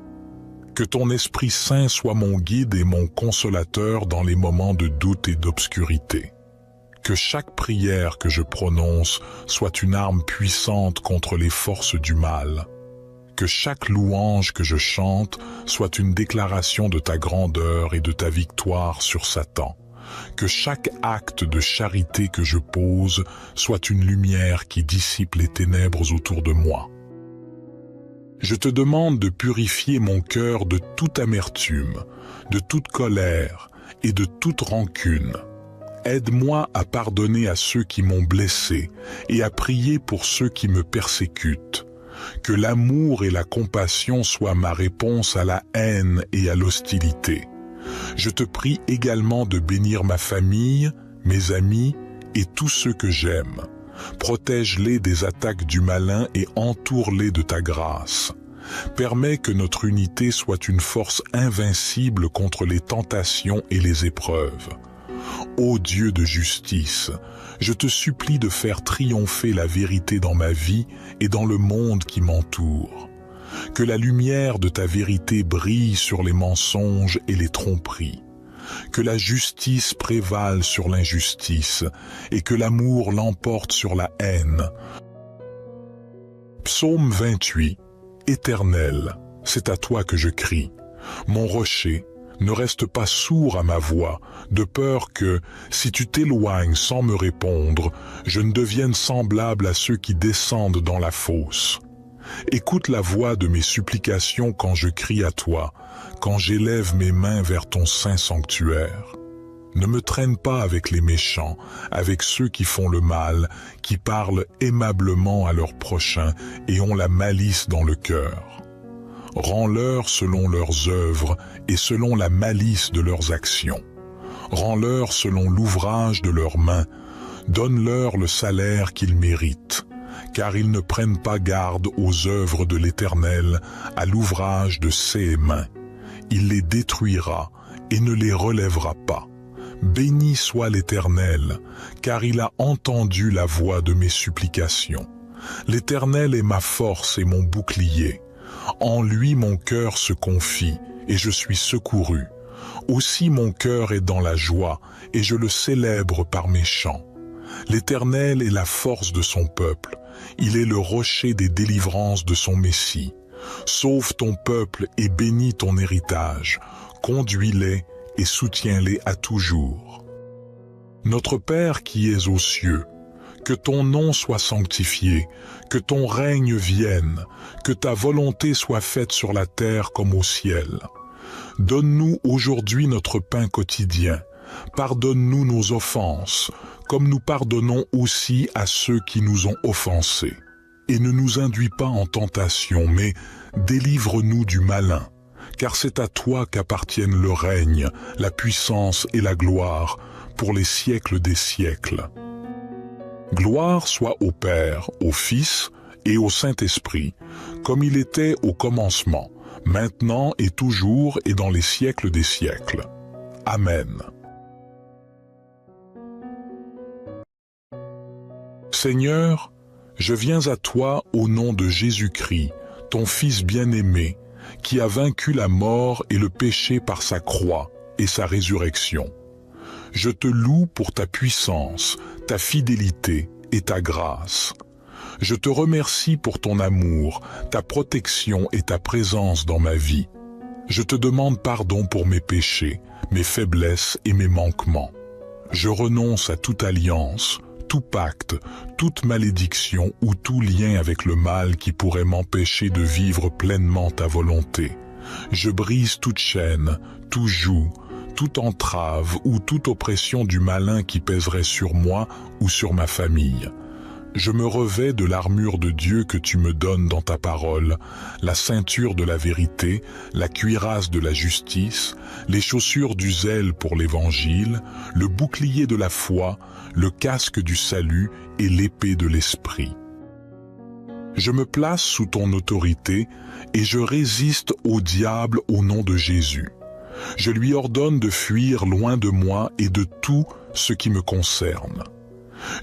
Que ton Esprit Saint soit mon guide et mon consolateur dans les moments de doute et d'obscurité. Que chaque prière que je prononce soit une arme puissante contre les forces du mal. Que chaque louange que je chante soit une déclaration de ta grandeur et de ta victoire sur Satan. Que chaque acte de charité que je pose soit une lumière qui dissipe les ténèbres autour de moi. Je te demande de purifier mon cœur de toute amertume, de toute colère et de toute rancune. Aide-moi à pardonner à ceux qui m'ont blessé et à prier pour ceux qui me persécutent. Que l'amour et la compassion soient ma réponse à la haine et à l'hostilité. Je te prie également de bénir ma famille, mes amis et tous ceux que j'aime. Protège-les des attaques du malin et entoure-les de ta grâce. Permets que notre unité soit une force invincible contre les tentations et les épreuves. Ô Dieu de justice, je te supplie de faire triompher la vérité dans ma vie et dans le monde qui m'entoure. Que la lumière de ta vérité brille sur les mensonges et les tromperies. Que la justice prévale sur l'injustice et que l'amour l'emporte sur la haine. Psaume 28. Éternel, c'est à toi que je crie. Mon rocher, ne reste pas sourd à ma voix, de peur que, si tu t'éloignes sans me répondre, je ne devienne semblable à ceux qui descendent dans la fosse. Écoute la voix de mes supplications quand je crie à toi, quand j'élève mes mains vers ton saint sanctuaire. Ne me traîne pas avec les méchants, avec ceux qui font le mal, qui parlent aimablement à leurs prochains et ont la malice dans le cœur. Rends-leur selon leurs œuvres et selon la malice de leurs actions. Rends-leur selon l'ouvrage de leurs mains. Donne-leur le salaire qu'ils méritent, car ils ne prennent pas garde aux œuvres de l'Éternel, à l'ouvrage de ses mains. Il les détruira et ne les relèvera pas. Béni soit l'Éternel, car il a entendu la voix de mes supplications. L'Éternel est ma force et mon bouclier. En lui mon cœur se confie, et je suis secouru. Aussi mon cœur est dans la joie, et je le célèbre par mes chants. L'Éternel est la force de son peuple, il est le rocher des délivrances de son Messie. Sauve ton peuple et bénis ton héritage, conduis-les et soutiens-les à toujours. Notre Père qui es aux cieux, que ton nom soit sanctifié, que ton règne vienne, que ta volonté soit faite sur la terre comme au ciel. Donne-nous aujourd'hui notre pain quotidien. Pardonne-nous nos offenses, comme nous pardonnons aussi à ceux qui nous ont offensés. Et ne nous induis pas en tentation, mais délivre-nous du malin, car c'est à toi qu'appartiennent le règne, la puissance et la gloire, pour les siècles des siècles. Gloire soit au Père, au Fils et au Saint-Esprit, comme il était au commencement, maintenant et toujours et dans les siècles des siècles. Amen. Seigneur, je viens à toi au nom de Jésus-Christ, ton Fils bien-aimé, qui a vaincu la mort et le péché par sa croix et sa résurrection. Je te loue pour ta puissance, ta fidélité et ta grâce. Je te remercie pour ton amour, ta protection et ta présence dans ma vie. Je te demande pardon pour mes péchés, mes faiblesses et mes manquements. Je renonce à toute alliance, tout pacte, toute malédiction ou tout lien avec le mal qui pourrait m'empêcher de vivre pleinement ta volonté. Je brise toute chaîne, tout joug, toute entrave ou toute oppression du malin qui pèserait sur moi ou sur ma famille. Je me revêts de l'armure de Dieu que tu me donnes dans ta parole, la ceinture de la vérité, la cuirasse de la justice, les chaussures du zèle pour l'évangile, le bouclier de la foi, le casque du salut et l'épée de l'esprit. Je me place sous ton autorité et je résiste au diable au nom de Jésus. Je lui ordonne de fuir loin de moi et de tout ce qui me concerne.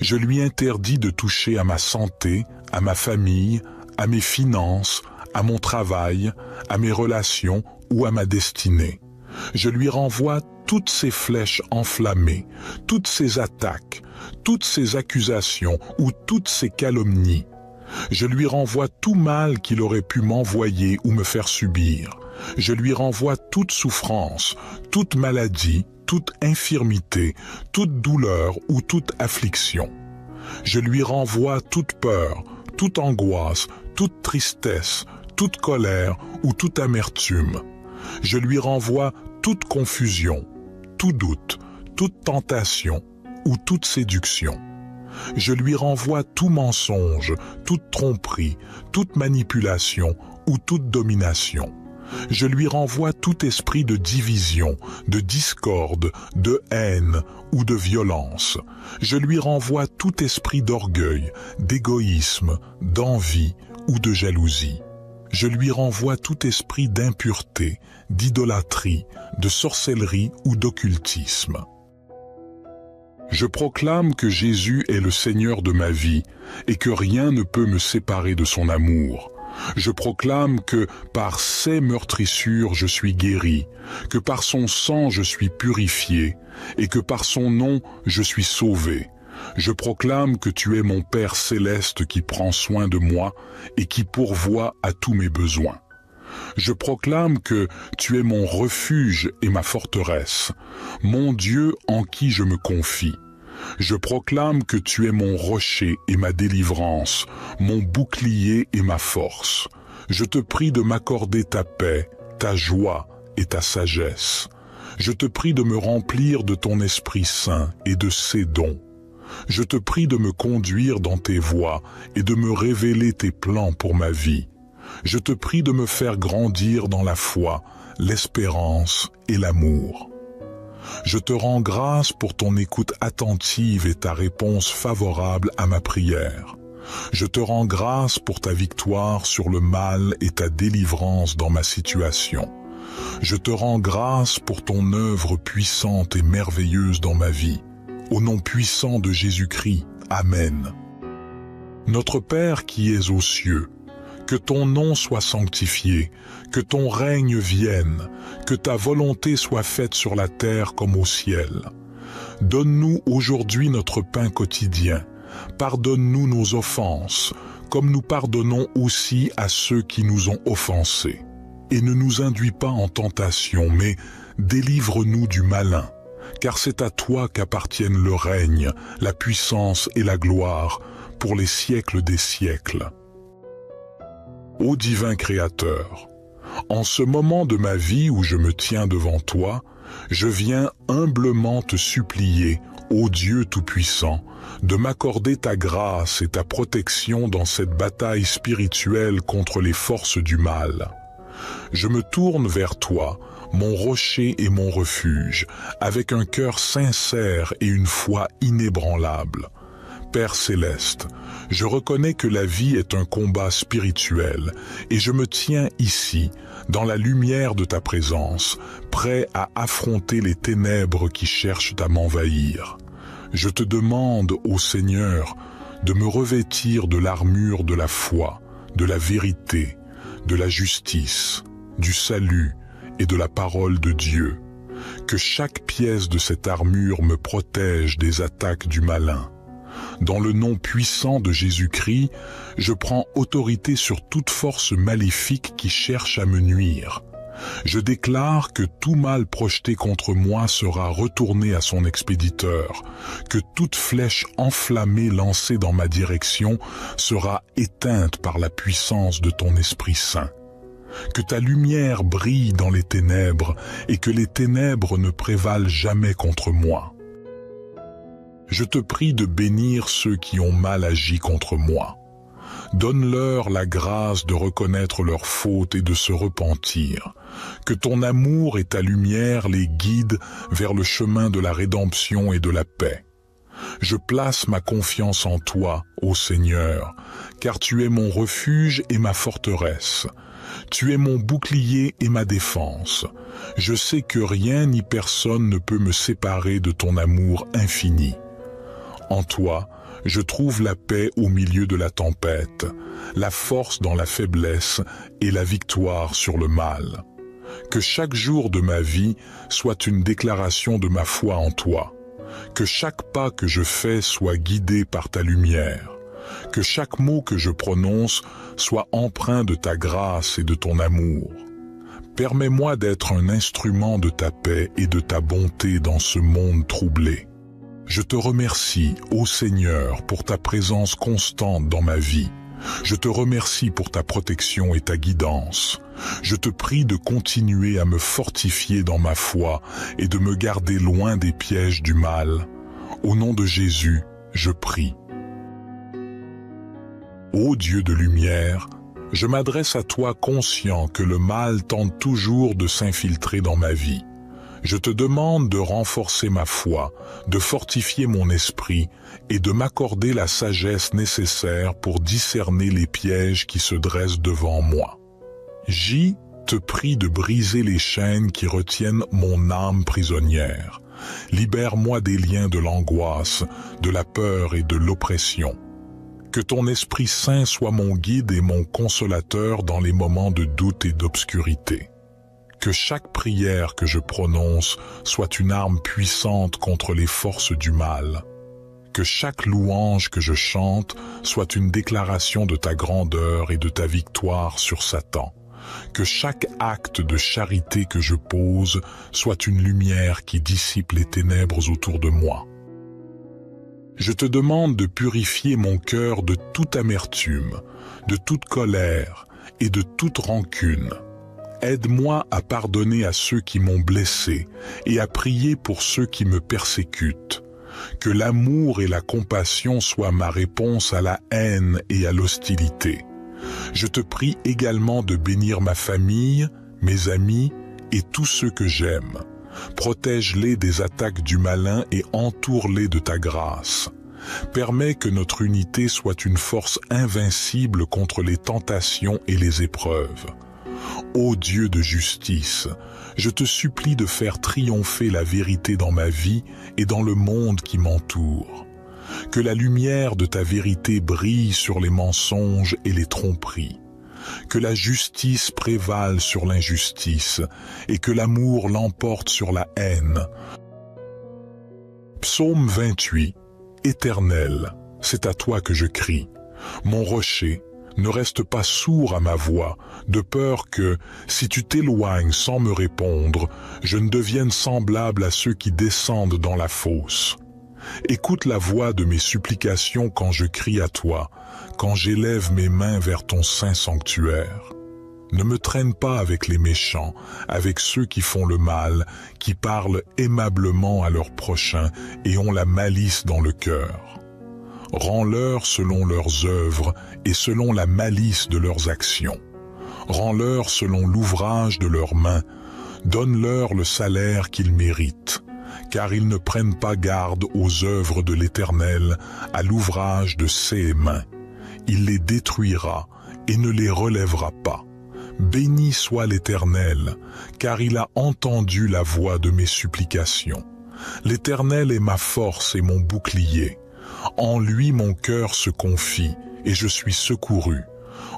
Je lui interdis de toucher à ma santé, à ma famille, à mes finances, à mon travail, à mes relations ou à ma destinée. Je lui renvoie toutes ces flèches enflammées, toutes ces attaques, toutes ces accusations ou toutes ces calomnies. Je lui renvoie tout mal qu'il aurait pu m'envoyer ou me faire subir. Je lui renvoie toute souffrance, toute maladie, toute infirmité, toute douleur ou toute affliction. Je lui renvoie toute peur, toute angoisse, toute tristesse, toute colère ou toute amertume. Je lui renvoie toute confusion, tout doute, toute tentation ou toute séduction. Je lui renvoie tout mensonge, toute tromperie, toute manipulation ou toute domination. Je lui renvoie tout esprit de division, de discorde, de haine ou de violence. Je lui renvoie tout esprit d'orgueil, d'égoïsme, d'envie ou de jalousie. Je lui renvoie tout esprit d'impureté, d'idolâtrie, de sorcellerie ou d'occultisme. Je proclame que Jésus est le Seigneur de ma vie et que rien ne peut me séparer de son amour. Je proclame que par ses meurtrissures je suis guéri, que par son sang je suis purifié et que par son nom je suis sauvé. Je proclame que tu es mon Père céleste qui prend soin de moi et qui pourvoit à tous mes besoins. Je proclame que tu es mon refuge et ma forteresse, mon Dieu en qui je me confie. Je proclame que tu es mon rocher et ma délivrance, mon bouclier et ma force. Je te prie de m'accorder ta paix, ta joie et ta sagesse. Je te prie de me remplir de ton Esprit Saint et de ses dons. Je te prie de me conduire dans tes voies et de me révéler tes plans pour ma vie. Je te prie de me faire grandir dans la foi, l'espérance et l'amour. Je te rends grâce pour ton écoute attentive et ta réponse favorable à ma prière. Je te rends grâce pour ta victoire sur le mal et ta délivrance dans ma situation. Je te rends grâce pour ton œuvre puissante et merveilleuse dans ma vie. Au nom puissant de Jésus-Christ, Amen. Notre Père qui es aux cieux, que ton nom soit sanctifié, que ton règne vienne, que ta volonté soit faite sur la terre comme au ciel. Donne-nous aujourd'hui notre pain quotidien. Pardonne-nous nos offenses, comme nous pardonnons aussi à ceux qui nous ont offensés. Et ne nous induis pas en tentation, mais délivre-nous du malin, car c'est à toi qu'appartiennent le règne, la puissance et la gloire, pour les siècles des siècles. Ô divin Créateur, en ce moment de ma vie où je me tiens devant toi, je viens humblement te supplier, ô Dieu Tout-Puissant, de m'accorder ta grâce et ta protection dans cette bataille spirituelle contre les forces du mal. Je me tourne vers toi, mon rocher et mon refuge, avec un cœur sincère et une foi inébranlable. Père céleste, je reconnais que la vie est un combat spirituel et je me tiens ici, dans la lumière de ta présence, prêt à affronter les ténèbres qui cherchent à m'envahir. Je te demande, ô Seigneur, de me revêtir de l'armure de la foi, de la vérité, de la justice, du salut et de la parole de Dieu. Que chaque pièce de cette armure me protège des attaques du malin. Dans le nom puissant de Jésus-Christ, je prends autorité sur toute force maléfique qui cherche à me nuire. Je déclare que tout mal projeté contre moi sera retourné à son expéditeur, que toute flèche enflammée lancée dans ma direction sera éteinte par la puissance de ton Esprit Saint. Que ta lumière brille dans les ténèbres et que les ténèbres ne prévalent jamais contre moi. Je te prie de bénir ceux qui ont mal agi contre moi. Donne-leur la grâce de reconnaître leurs fautes et de se repentir. Que ton amour et ta lumière les guident vers le chemin de la rédemption et de la paix. Je place ma confiance en toi, ô Seigneur, car tu es mon refuge et ma forteresse. Tu es mon bouclier et ma défense. Je sais que rien ni personne ne peut me séparer de ton amour infini. En toi, je trouve la paix au milieu de la tempête, la force dans la faiblesse et la victoire sur le mal. Que chaque jour de ma vie soit une déclaration de ma foi en toi. Que chaque pas que je fais soit guidé par ta lumière. Que chaque mot que je prononce soit empreint de ta grâce et de ton amour. Permets-moi d'être un instrument de ta paix et de ta bonté dans ce monde troublé. Je te remercie, ô Seigneur, pour ta présence constante dans ma vie. Je te remercie pour ta protection et ta guidance. Je te prie de continuer à me fortifier dans ma foi et de me garder loin des pièges du mal. Au nom de Jésus, je prie. Ô Dieu de lumière, je m'adresse à toi conscient que le mal tente toujours de s'infiltrer dans ma vie. Je te demande de renforcer ma foi, de fortifier mon esprit et de m'accorder la sagesse nécessaire pour discerner les pièges qui se dressent devant moi. J te prie de briser les chaînes qui retiennent mon âme prisonnière. Libère-moi des liens de l'angoisse, de la peur et de l'oppression. Que ton Esprit Saint soit mon guide et mon consolateur dans les moments de doute et d'obscurité. Que chaque prière que je prononce soit une arme puissante contre les forces du mal. Que chaque louange que je chante soit une déclaration de ta grandeur et de ta victoire sur Satan. Que chaque acte de charité que je pose soit une lumière qui dissipe les ténèbres autour de moi. Je te demande de purifier mon cœur de toute amertume, de toute colère et de toute rancune. Aide-moi à pardonner à ceux qui m'ont blessé et à prier pour ceux qui me persécutent. Que l'amour et la compassion soient ma réponse à la haine et à l'hostilité. Je te prie également de bénir ma famille, mes amis et tous ceux que j'aime. Protège-les des attaques du malin et entoure-les de ta grâce. Permets que notre unité soit une force invincible contre les tentations et les épreuves. Ô Dieu de justice, je te supplie de faire triompher la vérité dans ma vie et dans le monde qui m'entoure. Que la lumière de ta vérité brille sur les mensonges et les tromperies. Que la justice prévale sur l'injustice et que l'amour l'emporte sur la haine. Psaume 28. Éternel, c'est à toi que je crie. Mon rocher, ne reste pas sourd à ma voix, de peur que, si tu t'éloignes sans me répondre, je ne devienne semblable à ceux qui descendent dans la fosse. Écoute la voix de mes supplications quand je crie à toi, quand j'élève mes mains vers ton saint sanctuaire. Ne me traîne pas avec les méchants, avec ceux qui font le mal, qui parlent aimablement à leurs prochains et ont la malice dans le cœur. Rends-leur selon leurs œuvres et selon la malice de leurs actions. Rends-leur selon l'ouvrage de leurs mains. Donne-leur le salaire qu'ils méritent, car ils ne prennent pas garde aux œuvres de l'Éternel, à l'ouvrage de ses mains. Il les détruira et ne les relèvera pas. Béni soit l'Éternel, car il a entendu la voix de mes supplications. L'Éternel est ma force et mon bouclier. En lui mon cœur se confie, et je suis secouru.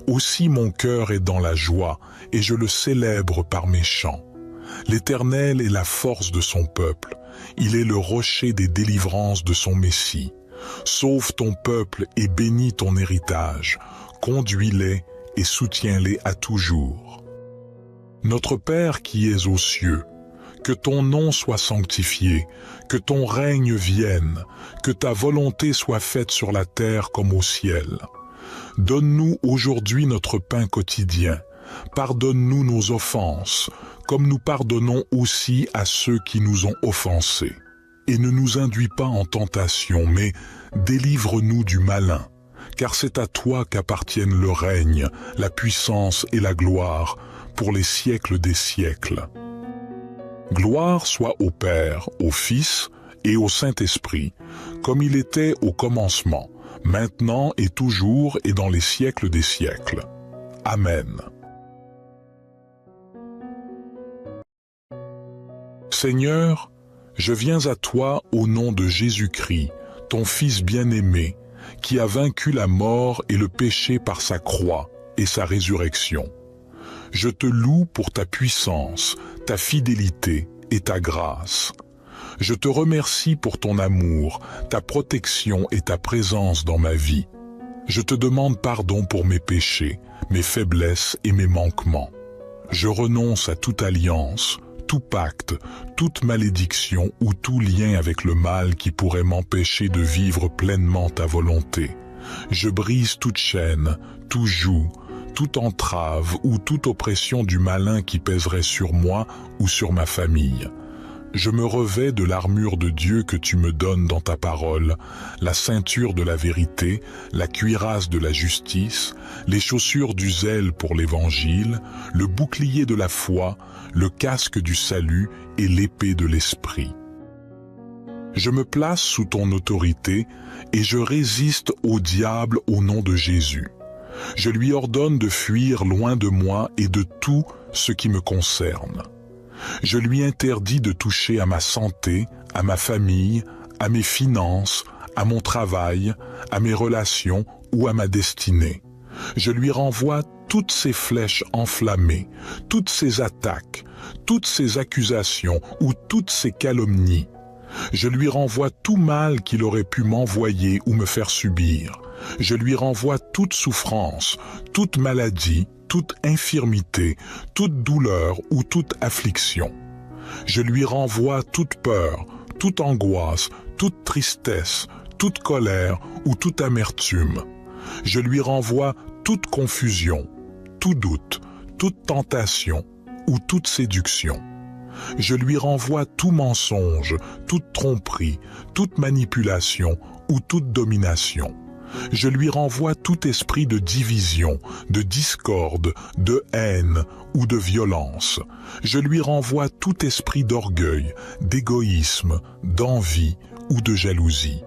Aussi mon cœur est dans la joie, et je le célèbre par mes chants. L'Éternel est la force de son peuple. Il est le rocher des délivrances de son Messie. Sauve ton peuple et bénis ton héritage. Conduis-les et soutiens-les à toujours. Notre Père qui es aux cieux, que ton nom soit sanctifié, que ton règne vienne, que ta volonté soit faite sur la terre comme au ciel. Donne-nous aujourd'hui notre pain quotidien. Pardonne-nous nos offenses, comme nous pardonnons aussi à ceux qui nous ont offensés. Et ne nous induis pas en tentation, mais délivre-nous du malin, car c'est à toi qu'appartiennent le règne, la puissance et la gloire, pour les siècles des siècles. Gloire soit au Père, au Fils et au Saint-Esprit, comme il était au commencement, maintenant et toujours et dans les siècles des siècles. Amen. Seigneur, je viens à toi au nom de Jésus-Christ, ton Fils bien-aimé, qui a vaincu la mort et le péché par sa croix et sa résurrection. Je te loue pour ta puissance, ta fidélité et ta grâce. Je te remercie pour ton amour, ta protection et ta présence dans ma vie. Je te demande pardon pour mes péchés, mes faiblesses et mes manquements. Je renonce à toute alliance, tout pacte, toute malédiction ou tout lien avec le mal qui pourrait m'empêcher de vivre pleinement ta volonté. Je brise toute chaîne, tout joug, toute entrave ou toute oppression du malin qui pèserait sur moi ou sur ma famille. Je me revêts de l'armure de Dieu que tu me donnes dans ta parole, la ceinture de la vérité, la cuirasse de la justice, les chaussures du zèle pour l'évangile, le bouclier de la foi, le casque du salut et l'épée de l'esprit. Je me place sous ton autorité et je résiste au diable au nom de Jésus. Je lui ordonne de fuir loin de moi et de tout ce qui me concerne. Je lui interdis de toucher à ma santé, à ma famille, à mes finances, à mon travail, à mes relations ou à ma destinée. Je lui renvoie toutes ces flèches enflammées, toutes ces attaques, toutes ces accusations ou toutes ces calomnies. Je lui renvoie tout mal qu'il aurait pu m'envoyer ou me faire subir. Je lui renvoie toute souffrance, toute maladie, toute infirmité, toute douleur ou toute affliction. Je lui renvoie toute peur, toute angoisse, toute tristesse, toute colère ou toute amertume. Je lui renvoie toute confusion, tout doute, toute tentation ou toute séduction. Je lui renvoie tout mensonge, toute tromperie, toute manipulation ou toute domination. Je lui renvoie tout esprit de division, de discorde, de haine ou de violence. Je lui renvoie tout esprit d'orgueil, d'égoïsme, d'envie ou de jalousie.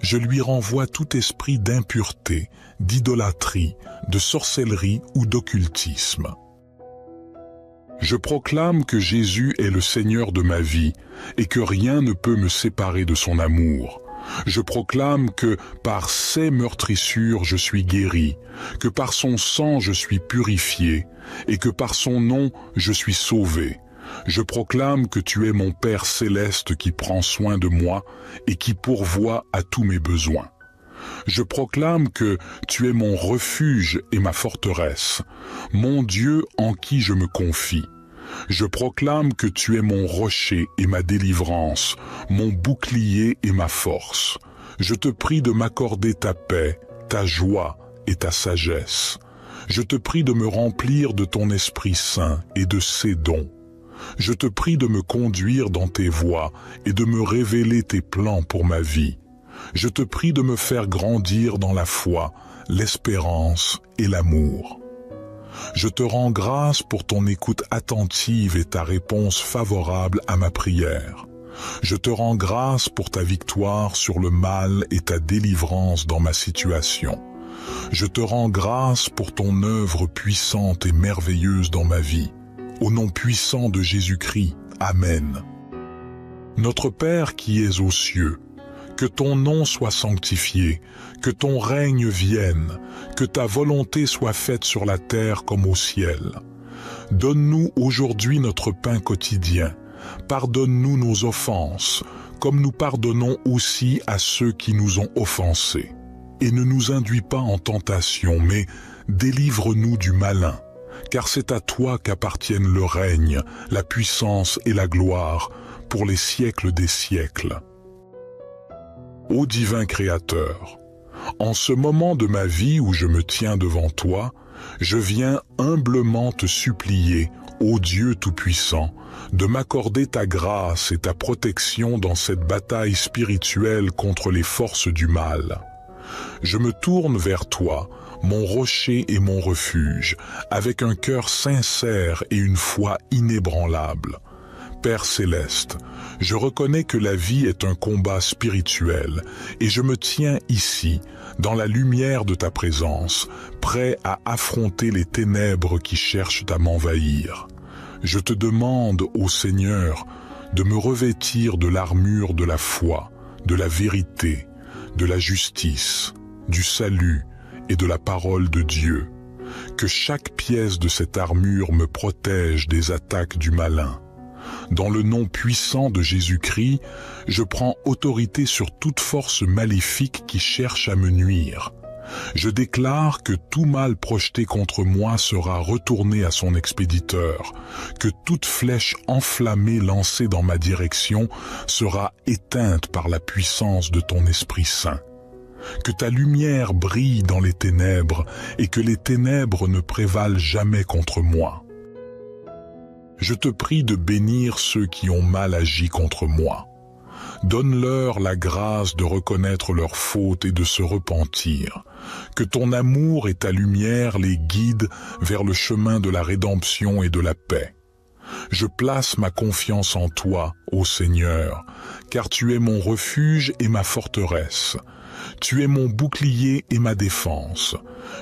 Je lui renvoie tout esprit d'impureté, d'idolâtrie, de sorcellerie ou d'occultisme. Je proclame que Jésus est le Seigneur de ma vie et que rien ne peut me séparer de son amour. Je proclame que par ses meurtrissures je suis guéri, que par son sang je suis purifié et que par son nom je suis sauvé. Je proclame que tu es mon Père céleste qui prend soin de moi et qui pourvoit à tous mes besoins. Je proclame que tu es mon refuge et ma forteresse, mon Dieu en qui je me confie. Je proclame que tu es mon rocher et ma délivrance, mon bouclier et ma force. Je te prie de m'accorder ta paix, ta joie et ta sagesse. Je te prie de me remplir de ton Esprit Saint et de ses dons. Je te prie de me conduire dans tes voies et de me révéler tes plans pour ma vie. Je te prie de me faire grandir dans la foi, l'espérance et l'amour. Je te rends grâce pour ton écoute attentive et ta réponse favorable à ma prière. Je te rends grâce pour ta victoire sur le mal et ta délivrance dans ma situation. Je te rends grâce pour ton œuvre puissante et merveilleuse dans ma vie. Au nom puissant de Jésus-Christ, Amen. Notre Père qui es aux cieux, que ton nom soit sanctifié, que ton règne vienne, que ta volonté soit faite sur la terre comme au ciel. Donne-nous aujourd'hui notre pain quotidien. Pardonne-nous nos offenses, comme nous pardonnons aussi à ceux qui nous ont offensés. Et ne nous induis pas en tentation, mais délivre-nous du malin, car c'est à toi qu'appartiennent le règne, la puissance et la gloire, pour les siècles des siècles. Ô divin Créateur, en ce moment de ma vie où je me tiens devant toi, je viens humblement te supplier, ô Dieu Tout-Puissant, de m'accorder ta grâce et ta protection dans cette bataille spirituelle contre les forces du mal. Je me tourne vers toi, mon rocher et mon refuge, avec un cœur sincère et une foi inébranlable. Père céleste, je reconnais que la vie est un combat spirituel et je me tiens ici, dans la lumière de ta présence, prêt à affronter les ténèbres qui cherchent à m'envahir. Je te demande, ô Seigneur, de me revêtir de l'armure de la foi, de la vérité, de la justice, du salut et de la parole de Dieu. Que chaque pièce de cette armure me protège des attaques du malin. Dans le nom puissant de Jésus-Christ, je prends autorité sur toute force maléfique qui cherche à me nuire. Je déclare que tout mal projeté contre moi sera retourné à son expéditeur, que toute flèche enflammée lancée dans ma direction sera éteinte par la puissance de ton Esprit Saint. Que ta lumière brille dans les ténèbres et que les ténèbres ne prévalent jamais contre moi. Je te prie de bénir ceux qui ont mal agi contre moi. Donne-leur la grâce de reconnaître leurs fautes et de se repentir. Que ton amour et ta lumière les guident vers le chemin de la rédemption et de la paix. Je place ma confiance en toi, ô Seigneur, car tu es mon refuge et ma forteresse. Tu es mon bouclier et ma défense.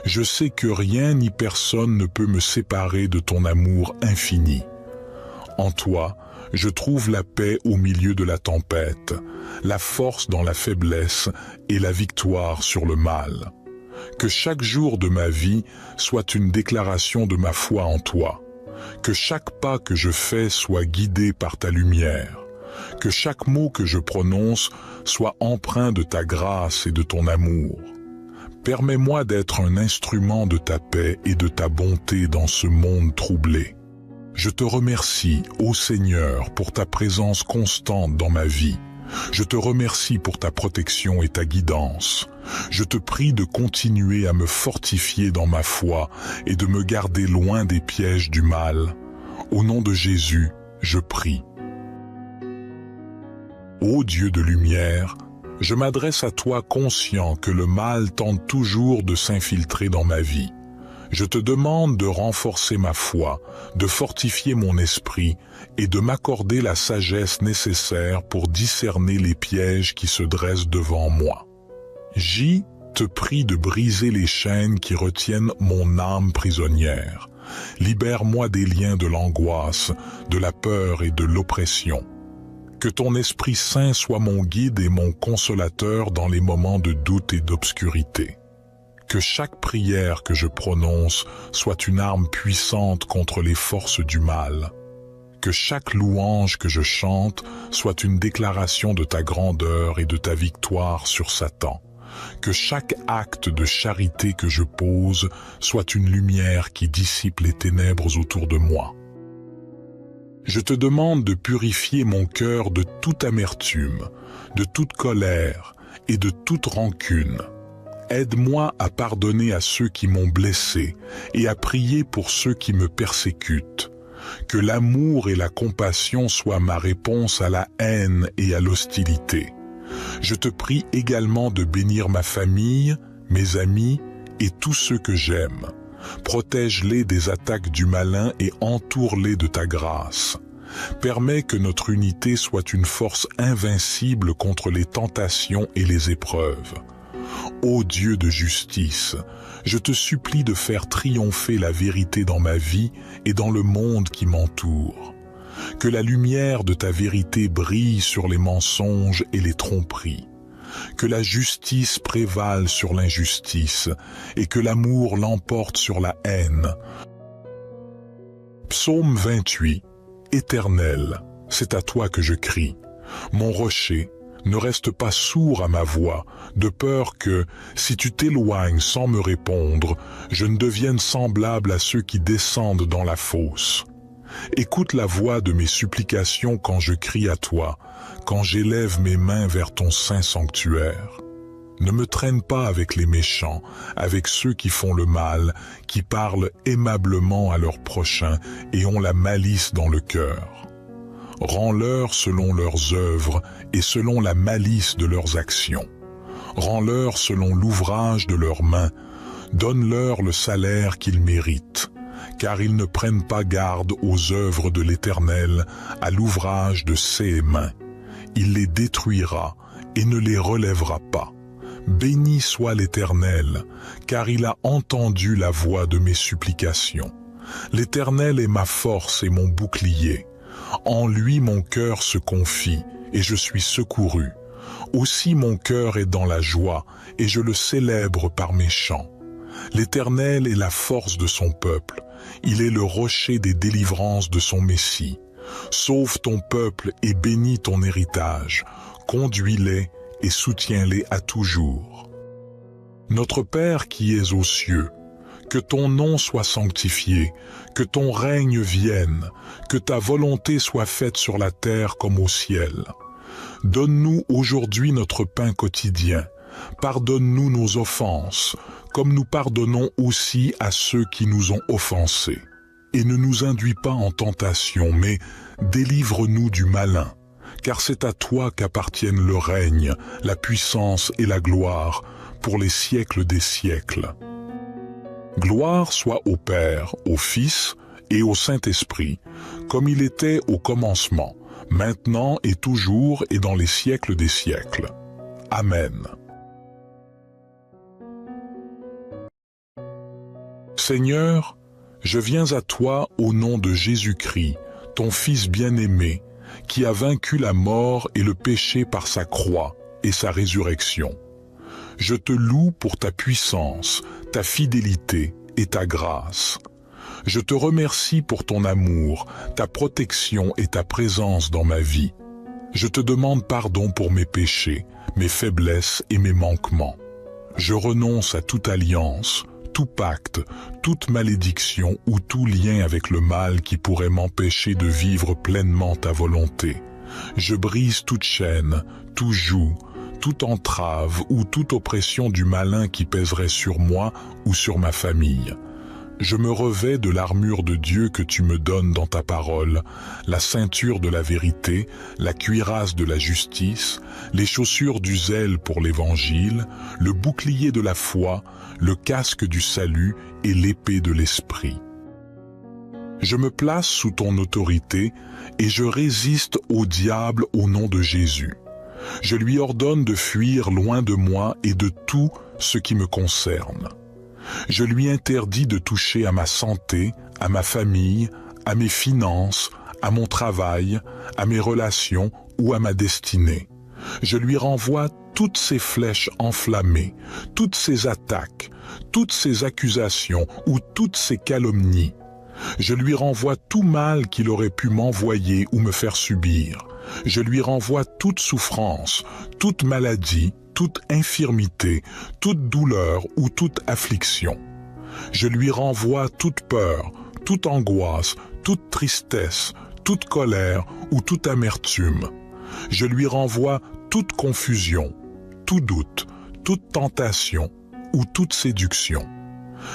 Je sais que rien ni personne ne peut me séparer de ton amour infini. En toi, je trouve la paix au milieu de la tempête, la force dans la faiblesse et la victoire sur le mal. Que chaque jour de ma vie soit une déclaration de ma foi en toi. Que chaque pas que je fais soit guidé par ta lumière. Que chaque mot que je prononce soit empreint de ta grâce et de ton amour. Permets-moi d'être un instrument de ta paix et de ta bonté dans ce monde troublé. Je te remercie, ô Seigneur, pour ta présence constante dans ma vie. Je te remercie pour ta protection et ta guidance. Je te prie de continuer à me fortifier dans ma foi et de me garder loin des pièges du mal. Au nom de Jésus, je prie. Ô Dieu de lumière, je m'adresse à toi conscient que le mal tente toujours de s'infiltrer dans ma vie. Je te demande de renforcer ma foi, de fortifier mon esprit et de m'accorder la sagesse nécessaire pour discerner les pièges qui se dressent devant moi. J te prie de briser les chaînes qui retiennent mon âme prisonnière. Libère-moi des liens de l'angoisse, de la peur et de l'oppression. Que ton Esprit Saint soit mon guide et mon consolateur dans les moments de doute et d'obscurité. Que chaque prière que je prononce soit une arme puissante contre les forces du mal. Que chaque louange que je chante soit une déclaration de ta grandeur et de ta victoire sur Satan. Que chaque acte de charité que je pose soit une lumière qui dissipe les ténèbres autour de moi. Je te demande de purifier mon cœur de toute amertume, de toute colère et de toute rancune. Aide-moi à pardonner à ceux qui m'ont blessé et à prier pour ceux qui me persécutent. Que l'amour et la compassion soient ma réponse à la haine et à l'hostilité. Je te prie également de bénir ma famille, mes amis et tous ceux que j'aime. Protège-les des attaques du malin et entoure-les de ta grâce. Permets que notre unité soit une force invincible contre les tentations et les épreuves. Ô Dieu de justice, je te supplie de faire triompher la vérité dans ma vie et dans le monde qui m'entoure. Que la lumière de ta vérité brille sur les mensonges et les tromperies. Que la justice prévale sur l'injustice et que l'amour l'emporte sur la haine. Psaume 28. Éternel, c'est à toi que je crie. Mon rocher, ne reste pas sourd à ma voix, de peur que, si tu t'éloignes sans me répondre, je ne devienne semblable à ceux qui descendent dans la fosse. Écoute la voix de mes supplications quand je crie à toi, quand j'élève mes mains vers ton saint sanctuaire. Ne me traîne pas avec les méchants, avec ceux qui font le mal, qui parlent aimablement à leurs prochains et ont la malice dans le cœur. Rends-leur selon leurs œuvres et selon la malice de leurs actions. Rends-leur selon l'ouvrage de leurs mains. Donne-leur le salaire qu'ils méritent, car ils ne prennent pas garde aux œuvres de l'Éternel, à l'ouvrage de ses mains. Il les détruira et ne les relèvera pas. Béni soit l'Éternel, car il a entendu la voix de mes supplications. L'Éternel est ma force et mon bouclier. En lui mon cœur se confie, et je suis secouru. Aussi mon cœur est dans la joie, et je le célèbre par mes chants. L'Éternel est la force de son peuple, il est le rocher des délivrances de son Messie. Sauve ton peuple et bénis ton héritage, conduis-les et soutiens-les à toujours. Notre Père qui es aux cieux, que ton nom soit sanctifié, que ton règne vienne, que ta volonté soit faite sur la terre comme au ciel. Donne-nous aujourd'hui notre pain quotidien. Pardonne-nous nos offenses, comme nous pardonnons aussi à ceux qui nous ont offensés. Et ne nous induis pas en tentation, mais délivre-nous du malin, car c'est à toi qu'appartiennent le règne, la puissance et la gloire, pour les siècles des siècles. Gloire soit au Père, au Fils et au Saint-Esprit, comme il était au commencement, maintenant et toujours et dans les siècles des siècles. Amen. Seigneur, je viens à toi au nom de Jésus-Christ, ton Fils bien-aimé, qui a vaincu la mort et le péché par sa croix et sa résurrection. Je te loue pour ta puissance, ta fidélité et ta grâce. Je te remercie pour ton amour, ta protection et ta présence dans ma vie. Je te demande pardon pour mes péchés, mes faiblesses et mes manquements. Je renonce à toute alliance, tout pacte, toute malédiction ou tout lien avec le mal qui pourrait m'empêcher de vivre pleinement ta volonté. Je brise toute chaîne, tout joug, toute entrave ou toute oppression du malin qui pèserait sur moi ou sur ma famille. Je me revêts de l'armure de Dieu que tu me donnes dans ta parole, la ceinture de la vérité, la cuirasse de la justice, les chaussures du zèle pour l'évangile, le bouclier de la foi, le casque du salut et l'épée de l'esprit. Je me place sous ton autorité et je résiste au diable au nom de Jésus. Je lui ordonne de fuir loin de moi et de tout ce qui me concerne. Je lui interdis de toucher à ma santé, à ma famille, à mes finances, à mon travail, à mes relations ou à ma destinée. Je lui renvoie toutes ces flèches enflammées, toutes ces attaques, toutes ces accusations ou toutes ces calomnies. Je lui renvoie tout mal qu'il aurait pu m'envoyer ou me faire subir. Je lui renvoie toute souffrance, toute maladie, toute infirmité, toute douleur ou toute affliction. Je lui renvoie toute peur, toute angoisse, toute tristesse, toute colère ou toute amertume. Je lui renvoie toute confusion, tout doute, toute tentation ou toute séduction.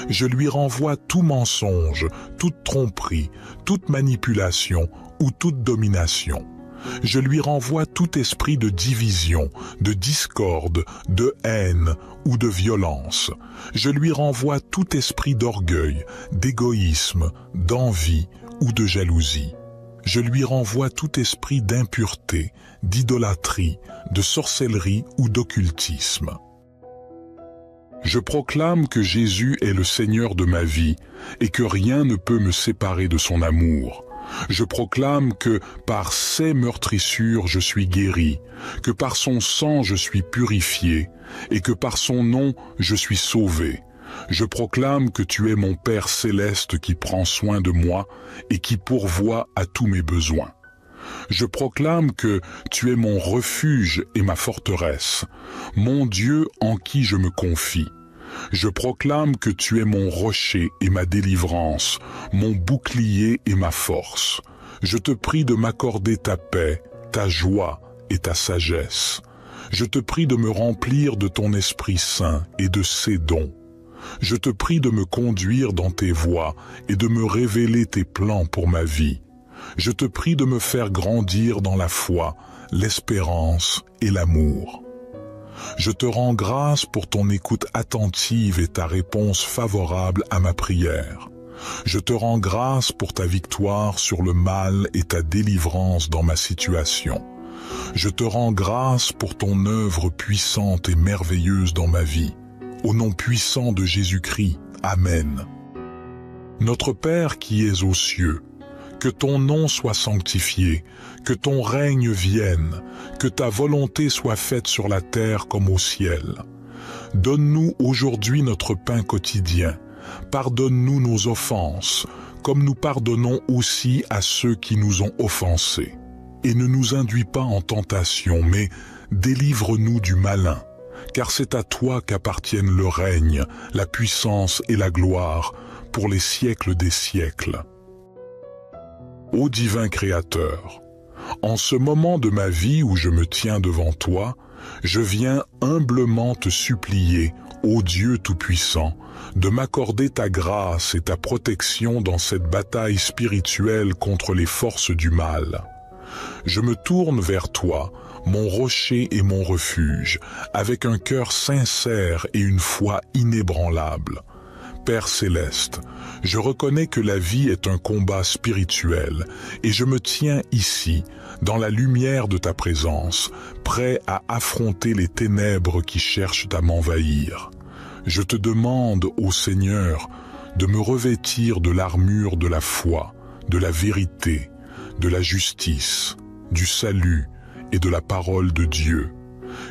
Je lui renvoie tout mensonge, toute tromperie, toute manipulation ou toute domination. Je lui renvoie tout esprit de division, de discorde, de haine ou de violence. Je lui renvoie tout esprit d'orgueil, d'égoïsme, d'envie ou de jalousie. Je lui renvoie tout esprit d'impureté, d'idolâtrie, de sorcellerie ou d'occultisme. Je proclame que Jésus est le Seigneur de ma vie et que rien ne peut me séparer de son amour. Je proclame que par ses meurtrissures je suis guéri, que par son sang je suis purifié et que par son nom je suis sauvé. Je proclame que tu es mon Père céleste qui prend soin de moi et qui pourvoit à tous mes besoins. Je proclame que tu es mon refuge et ma forteresse, mon Dieu en qui je me confie. Je proclame que tu es mon rocher et ma délivrance, mon bouclier et ma force. Je te prie de m'accorder ta paix, ta joie et ta sagesse. Je te prie de me remplir de ton Esprit Saint et de ses dons. Je te prie de me conduire dans tes voies et de me révéler tes plans pour ma vie. Je te prie de me faire grandir dans la foi, l'espérance et l'amour. Je te rends grâce pour ton écoute attentive et ta réponse favorable à ma prière. Je te rends grâce pour ta victoire sur le mal et ta délivrance dans ma situation. Je te rends grâce pour ton œuvre puissante et merveilleuse dans ma vie. Au nom puissant de Jésus-Christ, Amen. Notre Père qui es aux cieux, que ton nom soit sanctifié, que ton règne vienne, que ta volonté soit faite sur la terre comme au ciel. Donne-nous aujourd'hui notre pain quotidien. Pardonne-nous nos offenses, comme nous pardonnons aussi à ceux qui nous ont offensés. Et ne nous induis pas en tentation, mais délivre-nous du malin. Car c'est à toi qu'appartiennent le règne, la puissance et la gloire, pour les siècles des siècles. Ô divin Créateur, en ce moment de ma vie où je me tiens devant toi, je viens humblement te supplier, ô Dieu Tout-Puissant, de m'accorder ta grâce et ta protection dans cette bataille spirituelle contre les forces du mal. Je me tourne vers toi, mon rocher et mon refuge, avec un cœur sincère et une foi inébranlable. Père céleste, je reconnais que la vie est un combat spirituel et je me tiens ici, dans la lumière de ta présence, prêt à affronter les ténèbres qui cherchent à m'envahir. Je te demande, ô Seigneur, de me revêtir de l'armure de la foi, de la vérité, de la justice, du salut et de la parole de Dieu.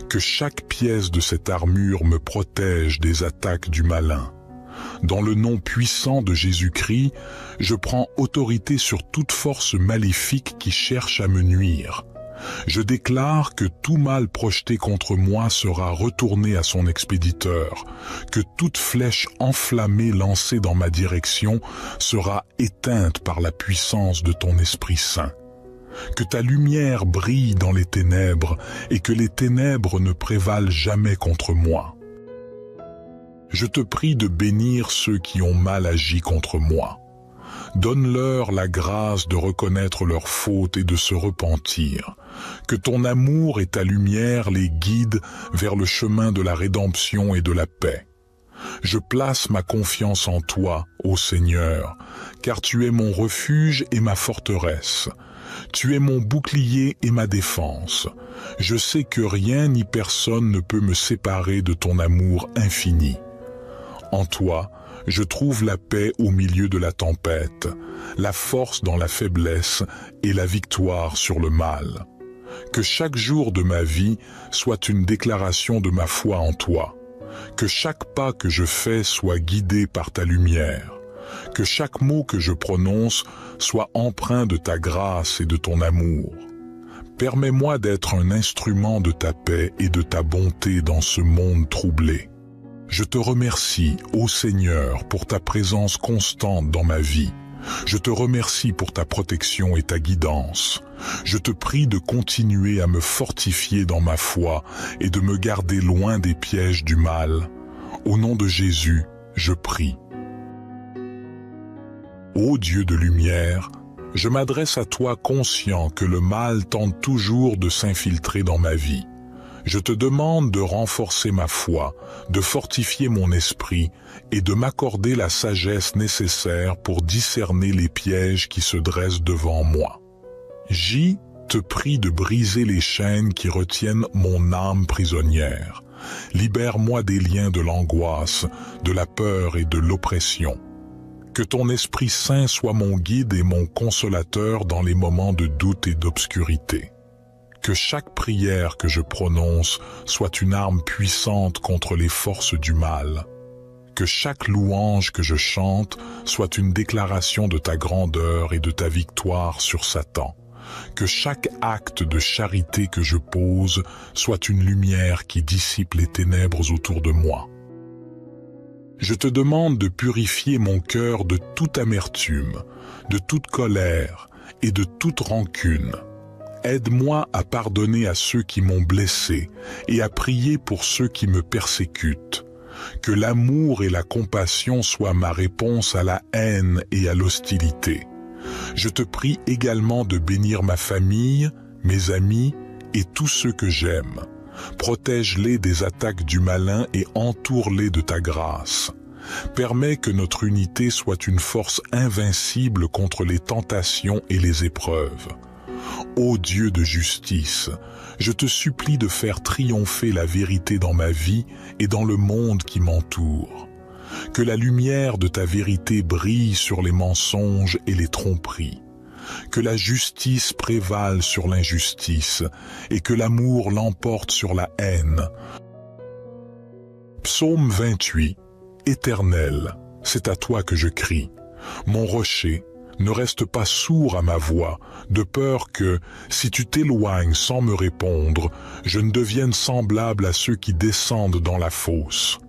Que chaque pièce de cette armure me protège des attaques du malin. Dans le nom puissant de Jésus-Christ, je prends autorité sur toute force maléfique qui cherche à me nuire. Je déclare que tout mal projeté contre moi sera retourné à son expéditeur, que toute flèche enflammée lancée dans ma direction sera éteinte par la puissance de ton Esprit Saint. Que ta lumière brille dans les ténèbres et que les ténèbres ne prévalent jamais contre moi. Je te prie de bénir ceux qui ont mal agi contre moi. Donne-leur la grâce de reconnaître leurs fautes et de se repentir. Que ton amour et ta lumière les guident vers le chemin de la rédemption et de la paix. Je place ma confiance en toi, ô Seigneur, car tu es mon refuge et ma forteresse. Tu es mon bouclier et ma défense. Je sais que rien ni personne ne peut me séparer de ton amour infini. En toi, je trouve la paix au milieu de la tempête, la force dans la faiblesse et la victoire sur le mal. Que chaque jour de ma vie soit une déclaration de ma foi en toi. Que chaque pas que je fais soit guidé par ta lumière. Que chaque mot que je prononce soit empreint de ta grâce et de ton amour. Permets-moi d'être un instrument de ta paix et de ta bonté dans ce monde troublé. Je te remercie, ô Seigneur, pour ta présence constante dans ma vie. Je te remercie pour ta protection et ta guidance. Je te prie de continuer à me fortifier dans ma foi et de me garder loin des pièges du mal. Au nom de Jésus, je prie. Ô Dieu de lumière, je m'adresse à toi conscient que le mal tente toujours de s'infiltrer dans ma vie. Je te demande de renforcer ma foi, de fortifier mon esprit et de m'accorder la sagesse nécessaire pour discerner les pièges qui se dressent devant moi. J te prie de briser les chaînes qui retiennent mon âme prisonnière. Libère-moi des liens de l'angoisse, de la peur et de l'oppression. Que ton Esprit Saint soit mon guide et mon consolateur dans les moments de doute et d'obscurité. Que chaque prière que je prononce soit une arme puissante contre les forces du mal. Que chaque louange que je chante soit une déclaration de ta grandeur et de ta victoire sur Satan. Que chaque acte de charité que je pose soit une lumière qui dissipe les ténèbres autour de moi. Je te demande de purifier mon cœur de toute amertume, de toute colère et de toute rancune. Aide-moi à pardonner à ceux qui m'ont blessé et à prier pour ceux qui me persécutent. Que l'amour et la compassion soient ma réponse à la haine et à l'hostilité. Je te prie également de bénir ma famille, mes amis et tous ceux que j'aime. Protège-les des attaques du malin et entoure-les de ta grâce. Permets que notre unité soit une force invincible contre les tentations et les épreuves. Ô Dieu de justice, je te supplie de faire triompher la vérité dans ma vie et dans le monde qui m'entoure. Que la lumière de ta vérité brille sur les mensonges et les tromperies. Que la justice prévale sur l'injustice et que l'amour l'emporte sur la haine. Psaume 28. Éternel, c'est à toi que je crie. Mon rocher, ne reste pas sourd à ma voix, de peur que, si tu t'éloignes sans me répondre, je ne devienne semblable à ceux qui descendent dans la fosse.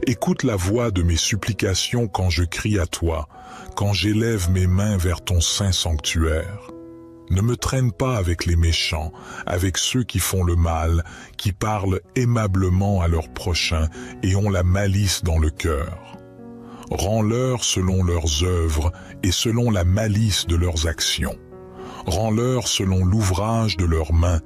Écoute la voix de mes supplications quand je crie à toi, quand j'élève mes mains vers ton saint sanctuaire. Ne me traîne pas avec les méchants, avec ceux qui font le mal, qui parlent aimablement à leurs prochains et ont la malice dans le cœur. Rends-leur selon leurs œuvres et selon la malice de leurs actions. Rends-leur selon l'ouvrage de leurs mains.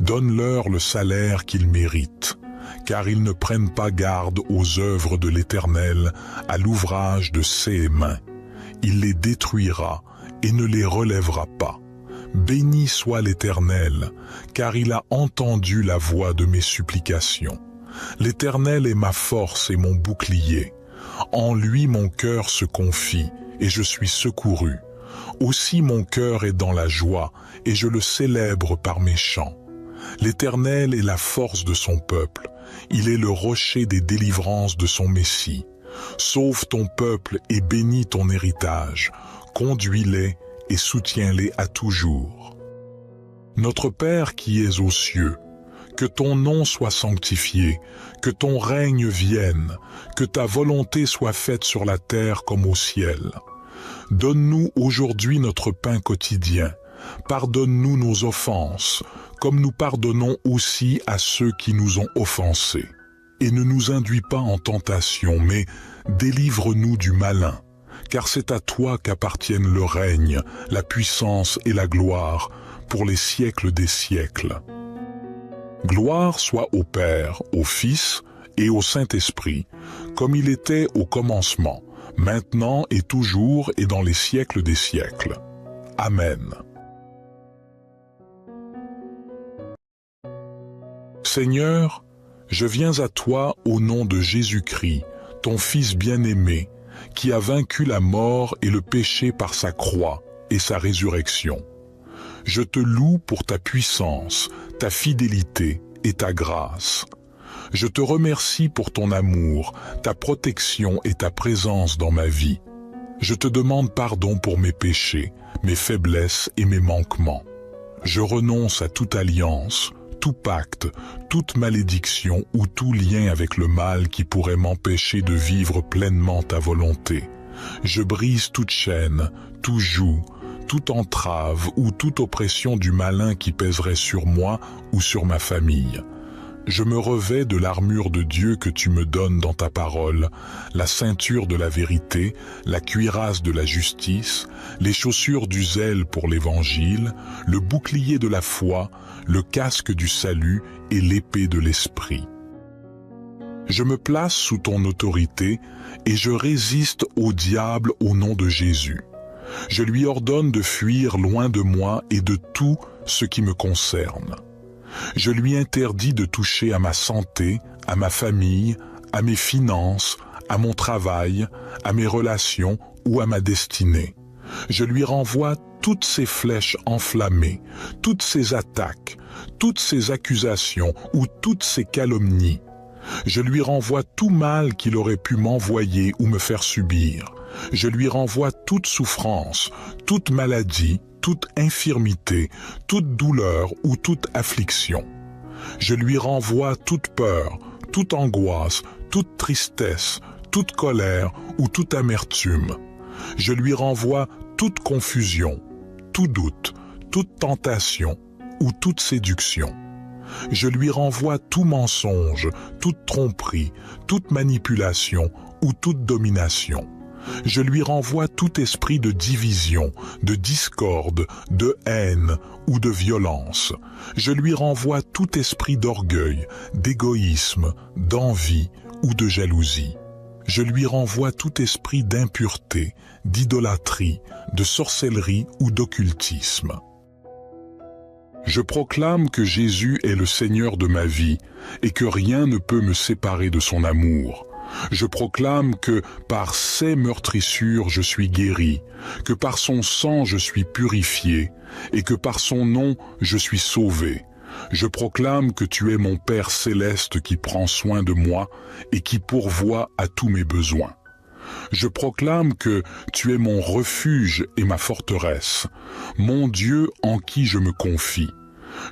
Donne-leur le salaire qu'ils méritent, car ils ne prennent pas garde aux œuvres de l'Éternel, à l'ouvrage de ses mains. Il les détruira et ne les relèvera pas. Béni soit l'Éternel, car il a entendu la voix de mes supplications. L'Éternel est ma force et mon bouclier. En lui mon cœur se confie, et je suis secouru. Aussi mon cœur est dans la joie, et je le célèbre par mes chants. L'Éternel est la force de son peuple, il est le rocher des délivrances de son Messie. Sauve ton peuple et bénis ton héritage, conduis-les et soutiens-les à toujours. Notre Père qui es aux cieux, que ton nom soit sanctifié, que ton règne vienne, que ta volonté soit faite sur la terre comme au ciel. Donne-nous aujourd'hui notre pain quotidien. Pardonne-nous nos offenses, comme nous pardonnons aussi à ceux qui nous ont offensés. Et ne nous induis pas en tentation, mais délivre-nous du malin, car c'est à toi qu'appartiennent le règne, la puissance et la gloire, pour les siècles des siècles. Gloire soit au Père, au Fils et au Saint-Esprit, comme il était au commencement, maintenant et toujours et dans les siècles des siècles. Amen. Seigneur, je viens à toi au nom de Jésus-Christ, ton Fils bien-aimé, qui a vaincu la mort et le péché par sa croix et sa résurrection. Je te loue pour ta puissance, ta fidélité et ta grâce. Je te remercie pour ton amour, ta protection et ta présence dans ma vie. Je te demande pardon pour mes péchés, mes faiblesses et mes manquements. Je renonce à toute alliance, tout pacte, toute malédiction ou tout lien avec le mal qui pourrait m'empêcher de vivre pleinement ta volonté. Je brise toute chaîne, tout joug, toute entrave ou toute oppression du malin qui pèserait sur moi ou sur ma famille. Je me revêts de l'armure de Dieu que tu me donnes dans ta parole, la ceinture de la vérité, la cuirasse de la justice, les chaussures du zèle pour l'évangile, le bouclier de la foi, le casque du salut et l'épée de l'esprit. Je me place sous ton autorité et je résiste au diable au nom de Jésus. Je lui ordonne de fuir loin de moi et de tout ce qui me concerne. Je lui interdis de toucher à ma santé, à ma famille, à mes finances, à mon travail, à mes relations ou à ma destinée. Je lui renvoie toutes ces flèches enflammées, toutes ces attaques, toutes ces accusations ou toutes ces calomnies. Je lui renvoie tout mal qu'il aurait pu m'envoyer ou me faire subir. Je lui renvoie toute souffrance, toute maladie, toute infirmité, toute douleur ou toute affliction. Je lui renvoie toute peur, toute angoisse, toute tristesse, toute colère ou toute amertume. Je lui renvoie toute confusion, tout doute, toute tentation ou toute séduction. Je lui renvoie tout mensonge, toute tromperie, toute manipulation ou toute domination. Je lui renvoie tout esprit de division, de discorde, de haine ou de violence. Je lui renvoie tout esprit d'orgueil, d'égoïsme, d'envie ou de jalousie. Je lui renvoie tout esprit d'impureté, d'idolâtrie, de sorcellerie ou d'occultisme. Je proclame que Jésus est le Seigneur de ma vie et que rien ne peut me séparer de son amour. Je proclame que par ses meurtrissures je suis guéri, que par son sang je suis purifié et que par son nom je suis sauvé. Je proclame que tu es mon Père céleste qui prend soin de moi et qui pourvoit à tous mes besoins. Je proclame que tu es mon refuge et ma forteresse, mon Dieu en qui je me confie.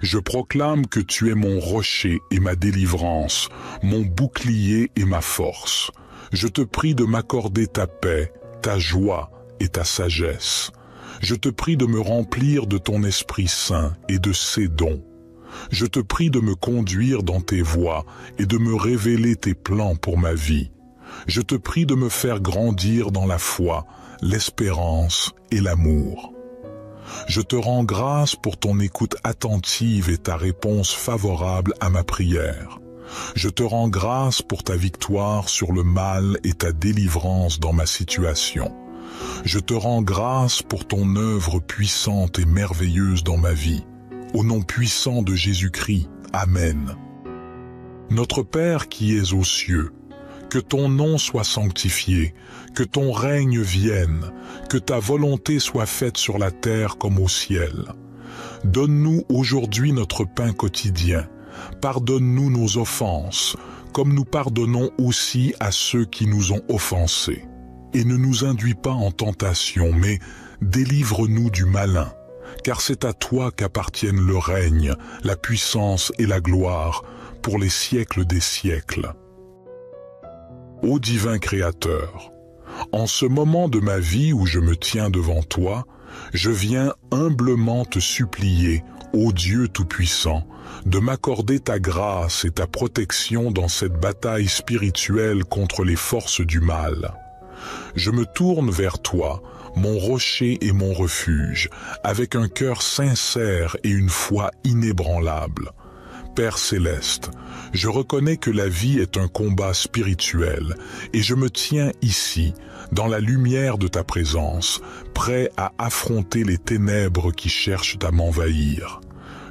Je proclame que tu es mon rocher et ma délivrance, mon bouclier et ma force. Je te prie de m'accorder ta paix, ta joie et ta sagesse. Je te prie de me remplir de ton Esprit Saint et de ses dons. Je te prie de me conduire dans tes voies et de me révéler tes plans pour ma vie. Je te prie de me faire grandir dans la foi, l'espérance et l'amour. Je te rends grâce pour ton écoute attentive et ta réponse favorable à ma prière. Je te rends grâce pour ta victoire sur le mal et ta délivrance dans ma situation. Je te rends grâce pour ton œuvre puissante et merveilleuse dans ma vie. Au nom puissant de Jésus-Christ, Amen. Notre Père qui es aux cieux, que ton nom soit sanctifié, que ton règne vienne, que ta volonté soit faite sur la terre comme au ciel. Donne-nous aujourd'hui notre pain quotidien. Pardonne-nous nos offenses, comme nous pardonnons aussi à ceux qui nous ont offensés. Et ne nous induis pas en tentation, mais délivre-nous du malin. Car c'est à toi qu'appartiennent le règne, la puissance et la gloire, pour les siècles des siècles. Ô divin Créateur, en ce moment de ma vie où je me tiens devant toi, je viens humblement te supplier, ô Dieu Tout-Puissant, de m'accorder ta grâce et ta protection dans cette bataille spirituelle contre les forces du mal. Je me tourne vers toi, mon rocher et mon refuge, avec un cœur sincère et une foi inébranlable. Père céleste, je reconnais que la vie est un combat spirituel et je me tiens ici, dans la lumière de ta présence, prêt à affronter les ténèbres qui cherchent à m'envahir.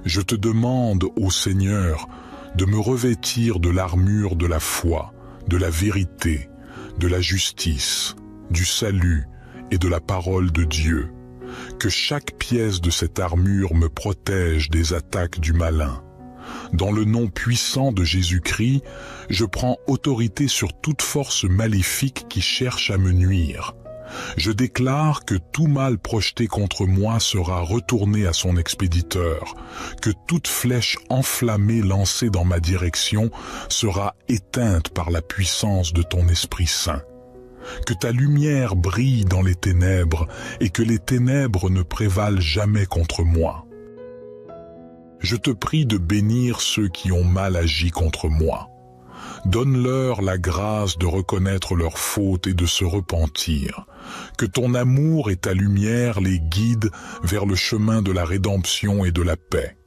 Je te demande, ô Seigneur, de me revêtir de l'armure de la foi, de la vérité, de la justice, du salut et de la parole de Dieu. Que chaque pièce de cette armure me protège des attaques du malin. Dans le nom puissant de Jésus-Christ, je prends autorité sur toute force maléfique qui cherche à me nuire. Je déclare que tout mal projeté contre moi sera retourné à son expéditeur, que toute flèche enflammée lancée dans ma direction sera éteinte par la puissance de ton Esprit Saint. Que ta lumière brille dans les ténèbres et que les ténèbres ne prévalent jamais contre moi. Je te prie de bénir ceux qui ont mal agi contre moi. Donne-leur la grâce de reconnaître leurs fautes et de se repentir. Que ton amour et ta lumière les guident vers le chemin de la rédemption et de la paix.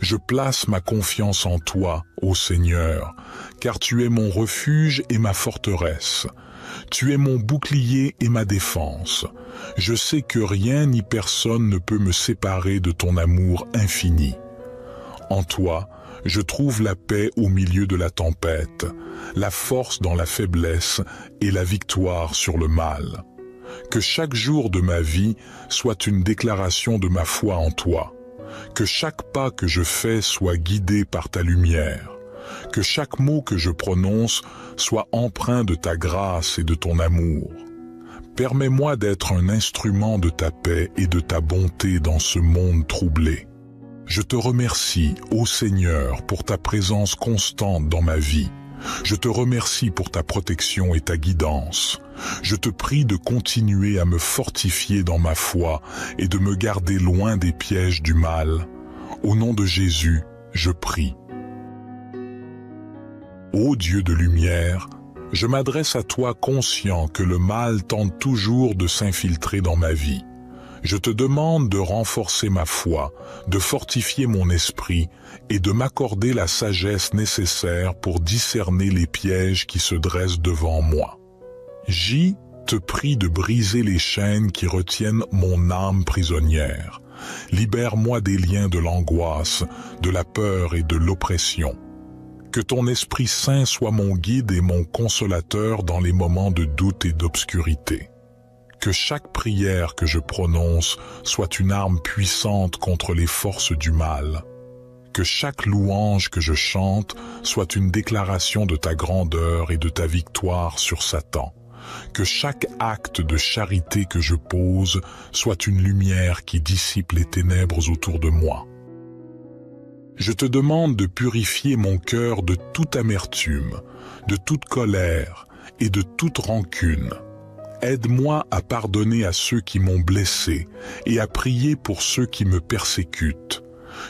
Je place ma confiance en toi, ô Seigneur, car tu es mon refuge et ma forteresse. Tu es mon bouclier et ma défense. Je sais que rien ni personne ne peut me séparer de ton amour infini. En toi, je trouve la paix au milieu de la tempête, la force dans la faiblesse et la victoire sur le mal. Que chaque jour de ma vie soit une déclaration de ma foi en toi. Que chaque pas que je fais soit guidé par ta lumière. Que chaque mot que je prononce soit empreint de ta grâce et de ton amour. Permets-moi d'être un instrument de ta paix et de ta bonté dans ce monde troublé. Je te remercie, ô Seigneur, pour ta présence constante dans ma vie. Je te remercie pour ta protection et ta guidance. Je te prie de continuer à me fortifier dans ma foi et de me garder loin des pièges du mal. Au nom de Jésus, je prie. Ô Dieu de lumière, je m'adresse à toi conscient que le mal tente toujours de s'infiltrer dans ma vie. Je te demande de renforcer ma foi, de fortifier mon esprit et de m'accorder la sagesse nécessaire pour discerner les pièges qui se dressent devant moi. J te prie de briser les chaînes qui retiennent mon âme prisonnière. Libère-moi des liens de l'angoisse, de la peur et de l'oppression. Que ton Esprit Saint soit mon guide et mon consolateur dans les moments de doute et d'obscurité. Que chaque prière que je prononce soit une arme puissante contre les forces du mal. Que chaque louange que je chante soit une déclaration de ta grandeur et de ta victoire sur Satan. Que chaque acte de charité que je pose soit une lumière qui dissipe les ténèbres autour de moi. Je te demande de purifier mon cœur de toute amertume, de toute colère et de toute rancune. Aide-moi à pardonner à ceux qui m'ont blessé et à prier pour ceux qui me persécutent.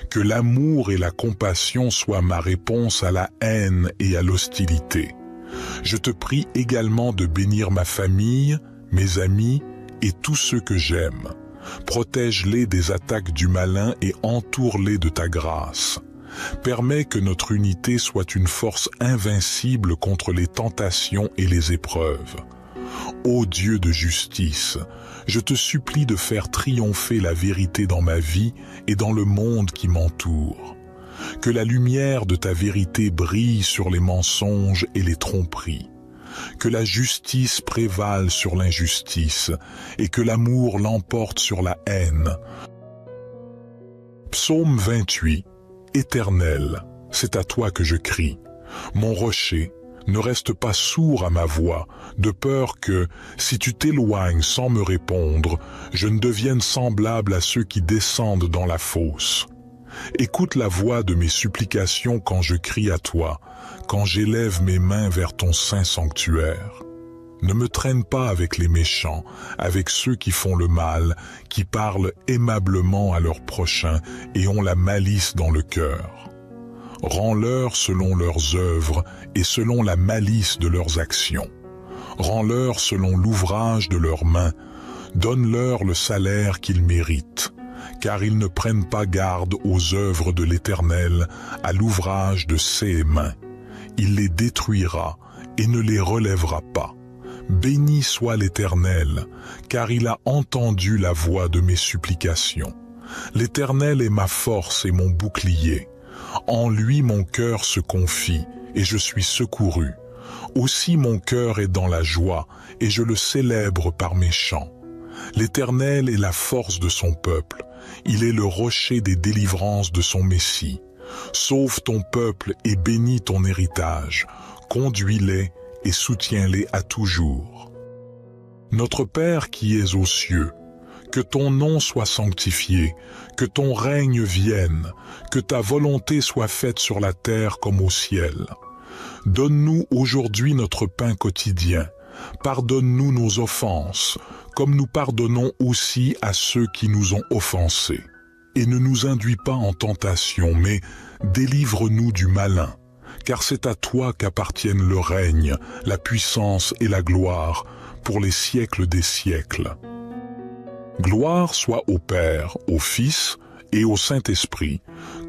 Que l'amour et la compassion soient ma réponse à la haine et à l'hostilité. Je te prie également de bénir ma famille, mes amis et tous ceux que j'aime. Protège-les des attaques du malin et entoure-les de ta grâce. Permets que notre unité soit une force invincible contre les tentations et les épreuves. Ô Dieu de justice, je te supplie de faire triompher la vérité dans ma vie et dans le monde qui m'entoure. Que la lumière de ta vérité brille sur les mensonges et les tromperies. Que la justice prévale sur l'injustice et que l'amour l'emporte sur la haine. Psaume 28. Éternel, c'est à toi que je crie. Mon rocher, ne reste pas sourd à ma voix, de peur que, si tu t'éloignes sans me répondre, je ne devienne semblable à ceux qui descendent dans la fosse. Écoute la voix de mes supplications quand je crie à toi, quand j'élève mes mains vers ton saint sanctuaire. Ne me traîne pas avec les méchants, avec ceux qui font le mal, qui parlent aimablement à leurs prochains et ont la malice dans le cœur. Rends-leur selon leurs œuvres et selon la malice de leurs actions. Rends-leur selon l'ouvrage de leurs mains. Donne-leur le salaire qu'ils méritent, car ils ne prennent pas garde aux œuvres de l'Éternel, à l'ouvrage de ses mains. Il les détruira et ne les relèvera pas. Béni soit l'Éternel, car il a entendu la voix de mes supplications. L'Éternel est ma force et mon bouclier. En lui mon cœur se confie, et je suis secouru. Aussi mon cœur est dans la joie, et je le célèbre par mes chants. L'Éternel est la force de son peuple. Il est le rocher des délivrances de son Messie. Sauve ton peuple et bénis ton héritage. Conduis-les et soutiens-les à toujours. Notre Père qui es aux cieux, que ton nom soit sanctifié, que ton règne vienne, que ta volonté soit faite sur la terre comme au ciel. Donne-nous aujourd'hui notre pain quotidien. Pardonne-nous nos offenses, comme nous pardonnons aussi à ceux qui nous ont offensés. Et ne nous induis pas en tentation, mais délivre-nous du malin. Car c'est à toi qu'appartiennent le règne, la puissance et la gloire, pour les siècles des siècles. Gloire soit au Père, au Fils et au Saint-Esprit,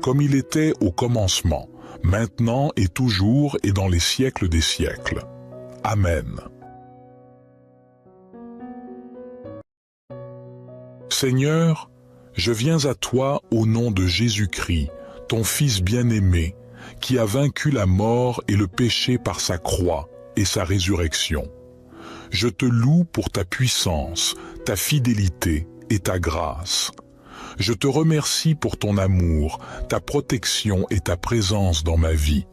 comme il était au commencement, maintenant et toujours et dans les siècles des siècles. Amen. Seigneur, je viens à toi au nom de Jésus-Christ, ton Fils bien-aimé, qui a vaincu la mort et le péché par sa croix et sa résurrection. Je te loue pour ta puissance, ta fidélité et ta grâce. Je te remercie pour ton amour, ta protection et ta présence dans ma vie.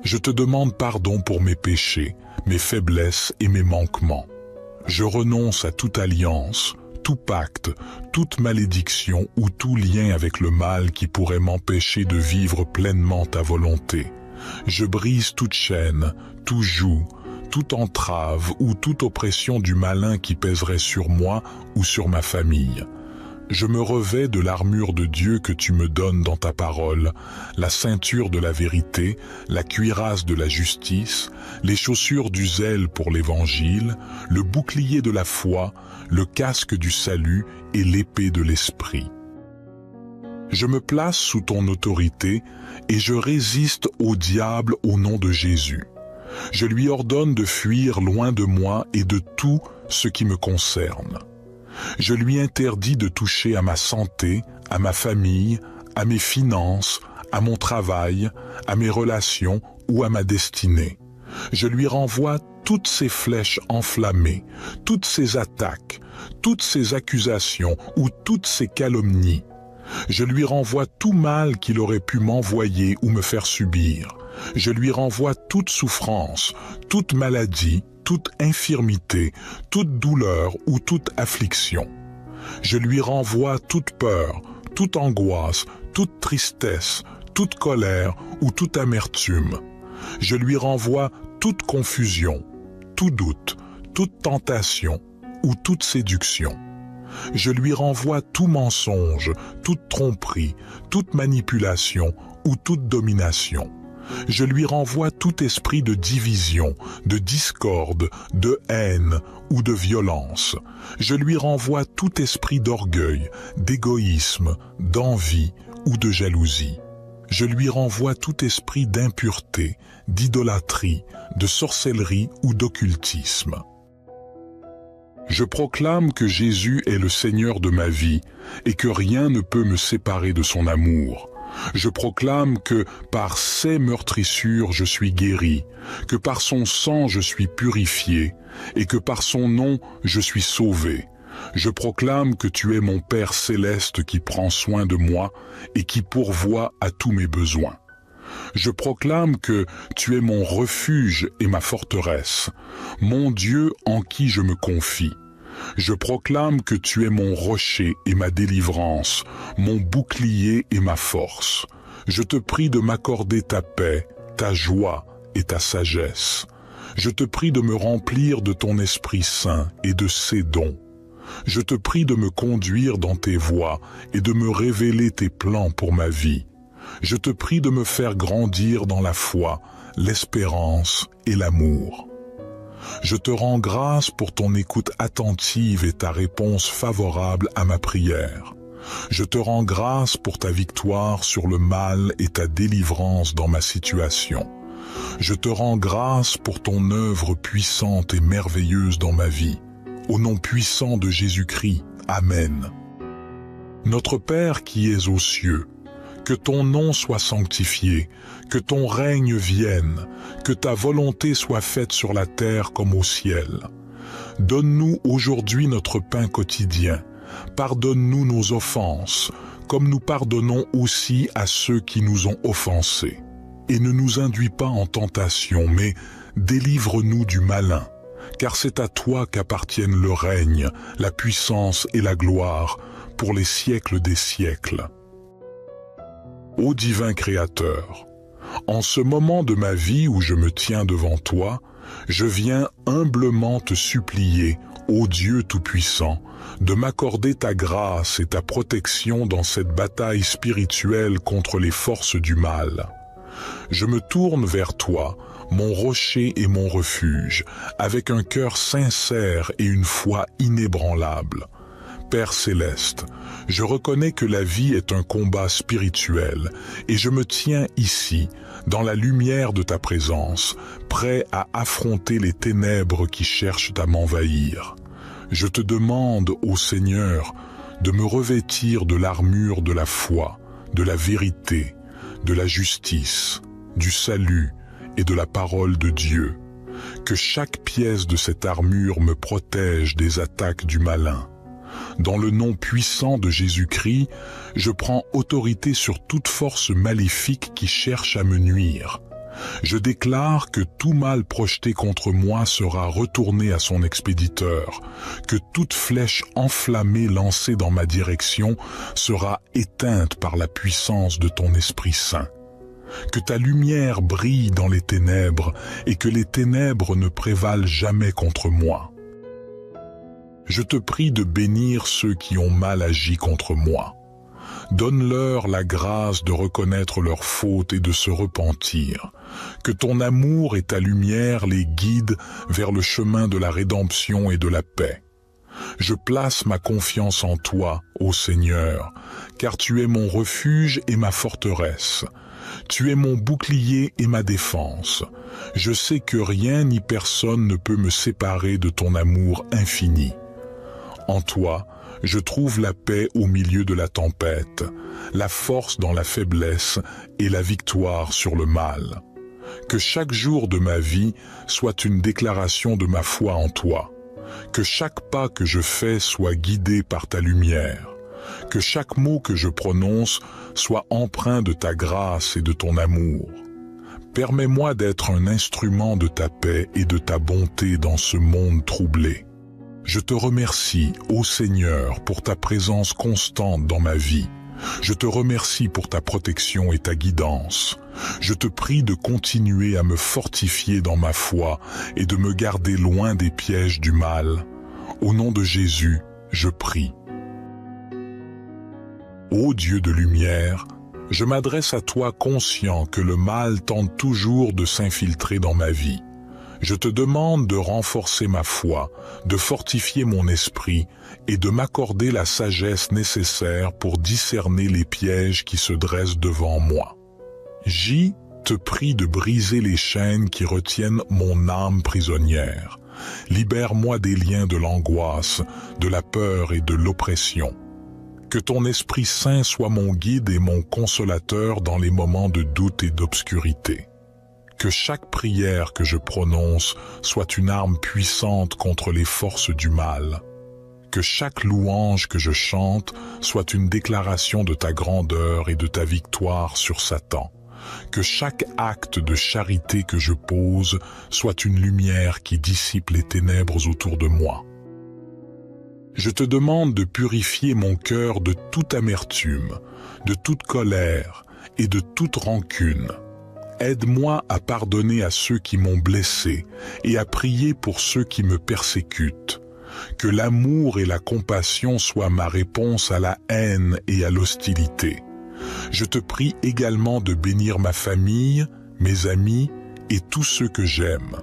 Je te demande pardon pour mes péchés, mes faiblesses et mes manquements. Je renonce à toute alliance, tout pacte, toute malédiction ou tout lien avec le mal qui pourrait m'empêcher de vivre pleinement ta volonté. Je brise toute chaîne, tout joug, toute entrave ou toute oppression du malin qui pèserait sur moi ou sur ma famille. Je me revêts de l'armure de Dieu que tu me donnes dans ta parole, la ceinture de la vérité, la cuirasse de la justice, les chaussures du zèle pour l'évangile, le bouclier de la foi, le casque du salut et l'épée de l'esprit. Je me place sous ton autorité et je résiste au diable au nom de Jésus. Je lui ordonne de fuir loin de moi et de tout ce qui me concerne. Je lui interdis de toucher à ma santé, à ma famille, à mes finances, à mon travail, à mes relations ou à ma destinée. Je lui renvoie toutes ces flèches enflammées, toutes ces attaques, toutes ces accusations ou toutes ces calomnies. Je lui renvoie tout mal qu'il aurait pu m'envoyer ou me faire subir. Je lui renvoie toute souffrance, toute maladie, toute infirmité, toute douleur ou toute affliction. Je lui renvoie toute peur, toute angoisse, toute tristesse, toute colère ou toute amertume. Je lui renvoie toute confusion, tout doute, toute tentation ou toute séduction. Je lui renvoie tout mensonge, toute tromperie, toute manipulation ou toute domination. Je lui renvoie tout esprit de division, de discorde, de haine ou de violence. Je lui renvoie tout esprit d'orgueil, d'égoïsme, d'envie ou de jalousie. Je lui renvoie tout esprit d'impureté, d'idolâtrie, de sorcellerie ou d'occultisme. Je proclame que Jésus est le Seigneur de ma vie et que rien ne peut me séparer de son amour. Je proclame que par ses meurtrissures je suis guéri, que par son sang je suis purifié et que par son nom je suis sauvé. Je proclame que tu es mon Père céleste qui prend soin de moi et qui pourvoit à tous mes besoins. Je proclame que tu es mon refuge et ma forteresse, mon Dieu en qui je me confie. Je proclame que tu es mon rocher et ma délivrance, mon bouclier et ma force. Je te prie de m'accorder ta paix, ta joie et ta sagesse. Je te prie de me remplir de ton Esprit Saint et de ses dons. Je te prie de me conduire dans tes voies et de me révéler tes plans pour ma vie. Je te prie de me faire grandir dans la foi, l'espérance et l'amour. Je te rends grâce pour ton écoute attentive et ta réponse favorable à ma prière. Je te rends grâce pour ta victoire sur le mal et ta délivrance dans ma situation. Je te rends grâce pour ton œuvre puissante et merveilleuse dans ma vie. Au nom puissant de Jésus-Christ, Amen. Notre Père qui es aux cieux, que ton nom soit sanctifié, que ton règne vienne, que ta volonté soit faite sur la terre comme au ciel. Donne-nous aujourd'hui notre pain quotidien. Pardonne-nous nos offenses, comme nous pardonnons aussi à ceux qui nous ont offensés. Et ne nous induis pas en tentation, mais délivre-nous du malin, car c'est à toi qu'appartiennent le règne, la puissance et la gloire, pour les siècles des siècles. Ô divin Créateur, en ce moment de ma vie où je me tiens devant toi, je viens humblement te supplier, ô Dieu Tout-Puissant, de m'accorder ta grâce et ta protection dans cette bataille spirituelle contre les forces du mal. Je me tourne vers toi, mon rocher et mon refuge, avec un cœur sincère et une foi inébranlable. Père céleste, je reconnais que la vie est un combat spirituel et je me tiens ici, dans la lumière de ta présence, prêt à affronter les ténèbres qui cherchent à m'envahir. Je te demande, ô Seigneur, de me revêtir de l'armure de la foi, de la vérité, de la justice, du salut et de la parole de Dieu. Que chaque pièce de cette armure me protège des attaques du malin. Dans le nom puissant de Jésus-Christ, je prends autorité sur toute force maléfique qui cherche à me nuire. Je déclare que tout mal projeté contre moi sera retourné à son expéditeur, que toute flèche enflammée lancée dans ma direction sera éteinte par la puissance de ton Esprit Saint. Que ta lumière brille dans les ténèbres et que les ténèbres ne prévalent jamais contre moi. Je te prie de bénir ceux qui ont mal agi contre moi. Donne-leur la grâce de reconnaître leurs fautes et de se repentir. Que ton amour et ta lumière les guident vers le chemin de la rédemption et de la paix. Je place ma confiance en toi, ô Seigneur, car tu es mon refuge et ma forteresse. Tu es mon bouclier et ma défense. Je sais que rien ni personne ne peut me séparer de ton amour infini. En toi, je trouve la paix au milieu de la tempête, la force dans la faiblesse et la victoire sur le mal. Que chaque jour de ma vie soit une déclaration de ma foi en toi. Que chaque pas que je fais soit guidé par ta lumière. Que chaque mot que je prononce soit empreint de ta grâce et de ton amour. Permets-moi d'être un instrument de ta paix et de ta bonté dans ce monde troublé. Je te remercie, ô Seigneur, pour ta présence constante dans ma vie. Je te remercie pour ta protection et ta guidance. Je te prie de continuer à me fortifier dans ma foi et de me garder loin des pièges du mal. Au nom de Jésus, je prie. Ô Dieu de lumière, je m'adresse à toi conscient que le mal tente toujours de s'infiltrer dans ma vie. Je te demande de renforcer ma foi, de fortifier mon esprit et de m'accorder la sagesse nécessaire pour discerner les pièges qui se dressent devant moi. J te prie de briser les chaînes qui retiennent mon âme prisonnière. Libère-moi des liens de l'angoisse, de la peur et de l'oppression. Que ton Esprit Saint soit mon guide et mon consolateur dans les moments de doute et d'obscurité. Que chaque prière que je prononce soit une arme puissante contre les forces du mal. Que chaque louange que je chante soit une déclaration de ta grandeur et de ta victoire sur Satan. Que chaque acte de charité que je pose soit une lumière qui dissipe les ténèbres autour de moi. Je te demande de purifier mon cœur de toute amertume, de toute colère et de toute rancune. Aide-moi à pardonner à ceux qui m'ont blessé et à prier pour ceux qui me persécutent. Que l'amour et la compassion soient ma réponse à la haine et à l'hostilité. Je te prie également de bénir ma famille, mes amis et tous ceux que j'aime.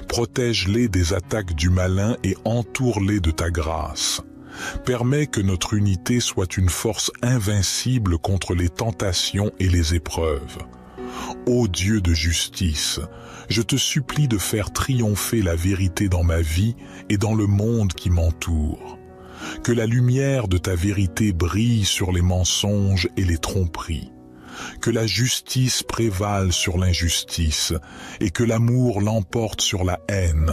Protège-les des attaques du malin et entoure-les de ta grâce. Permets que notre unité soit une force invincible contre les tentations et les épreuves. Ô Dieu de justice, je te supplie de faire triompher la vérité dans ma vie et dans le monde qui m'entoure. Que la lumière de ta vérité brille sur les mensonges et les tromperies. Que la justice prévale sur l'injustice et que l'amour l'emporte sur la haine.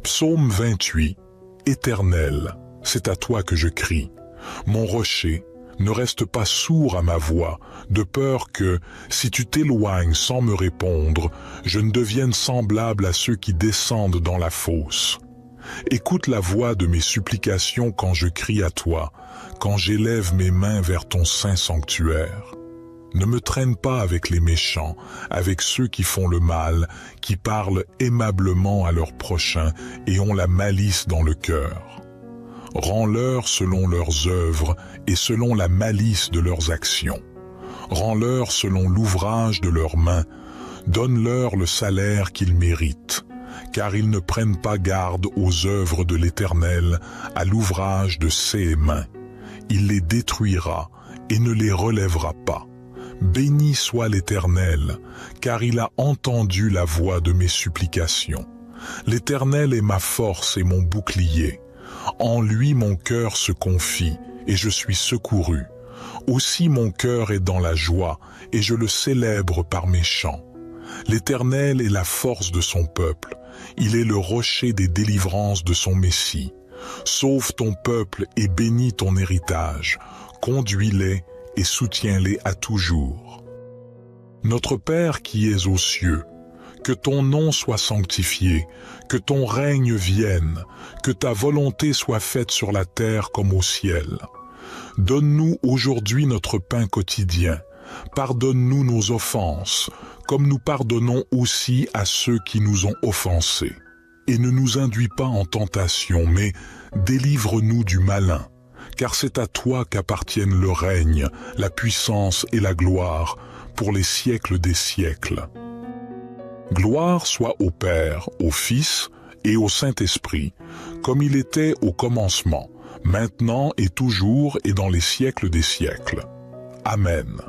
Psaume 28. Éternel, c'est à toi que je crie. Mon rocher, ne reste pas sourd à ma voix, de peur que, si tu t'éloignes sans me répondre, je ne devienne semblable à ceux qui descendent dans la fosse. Écoute la voix de mes supplications quand je crie à toi, quand j'élève mes mains vers ton saint sanctuaire. Ne me traîne pas avec les méchants, avec ceux qui font le mal, qui parlent aimablement à leurs prochains et ont la malice dans le cœur. Rends-leur selon leurs œuvres et selon la malice de leurs actions. Rends-leur selon l'ouvrage de leurs mains. Donne-leur le salaire qu'ils méritent, car ils ne prennent pas garde aux œuvres de l'Éternel, à l'ouvrage de ses mains. Il les détruira et ne les relèvera pas. Béni soit l'Éternel, car il a entendu la voix de mes supplications. L'Éternel est ma force et mon bouclier. En lui mon cœur se confie, et je suis secouru. Aussi mon cœur est dans la joie, et je le célèbre par mes chants. L'Éternel est la force de son peuple, il est le rocher des délivrances de son Messie. Sauve ton peuple et bénis ton héritage, conduis-les et soutiens-les à toujours. Notre Père qui es aux cieux, que ton nom soit sanctifié, que ton règne vienne, que ta volonté soit faite sur la terre comme au ciel. Donne-nous aujourd'hui notre pain quotidien. Pardonne-nous nos offenses, comme nous pardonnons aussi à ceux qui nous ont offensés. Et ne nous induis pas en tentation, mais délivre-nous du malin, car c'est à toi qu'appartiennent le règne, la puissance et la gloire, pour les siècles des siècles. Gloire soit au Père, au Fils et au Saint-Esprit, comme il était au commencement, maintenant et toujours et dans les siècles des siècles. Amen.